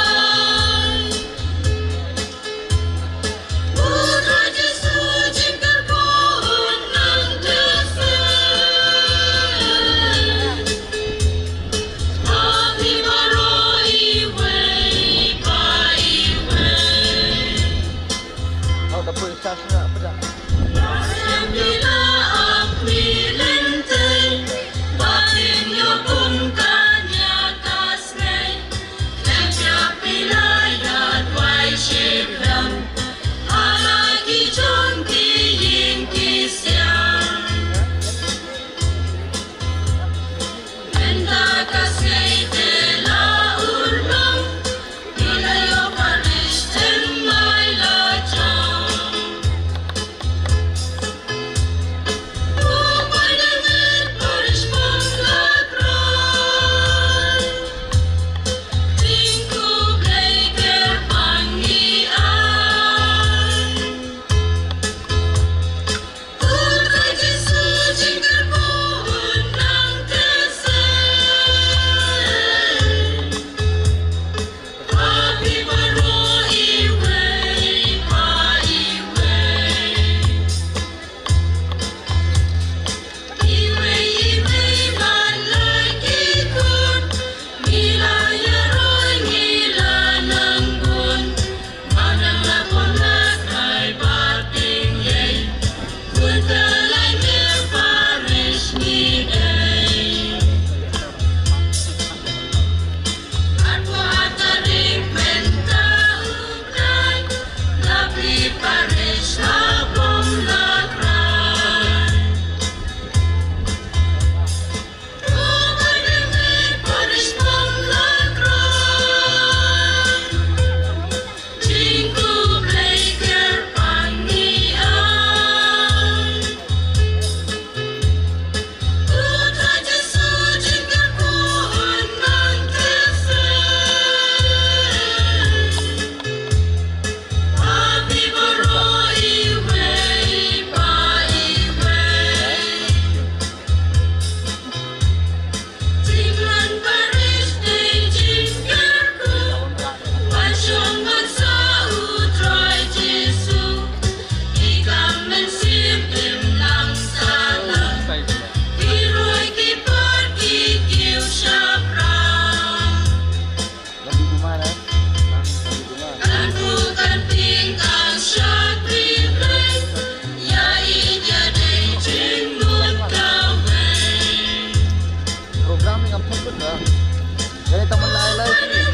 Jadi teman lain-lain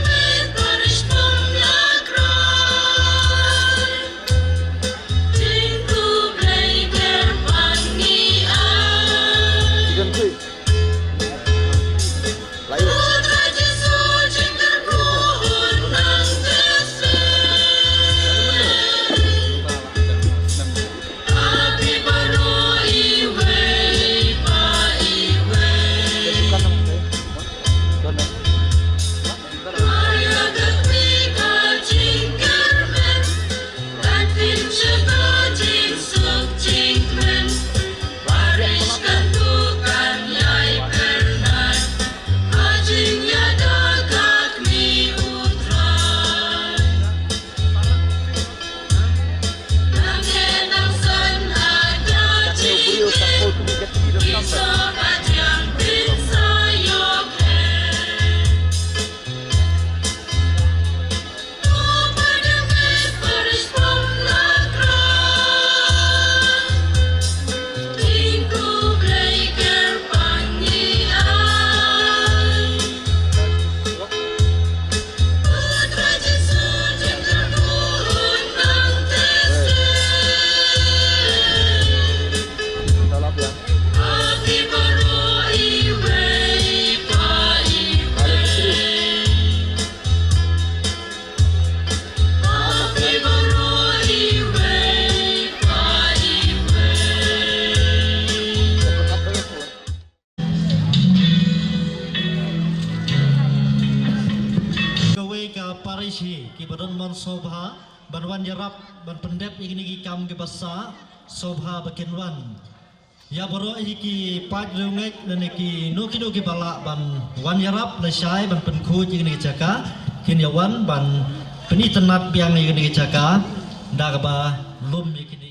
Parish ki badan man sobha banwan yarap ban pendep igini kam ke basa sobha bakenwan ya boro ki pat rungek dan ki nuki bala ban wan yarap lesai ban penku igini caka kin yawan ban penitenat biang igini caka dagaba lum igini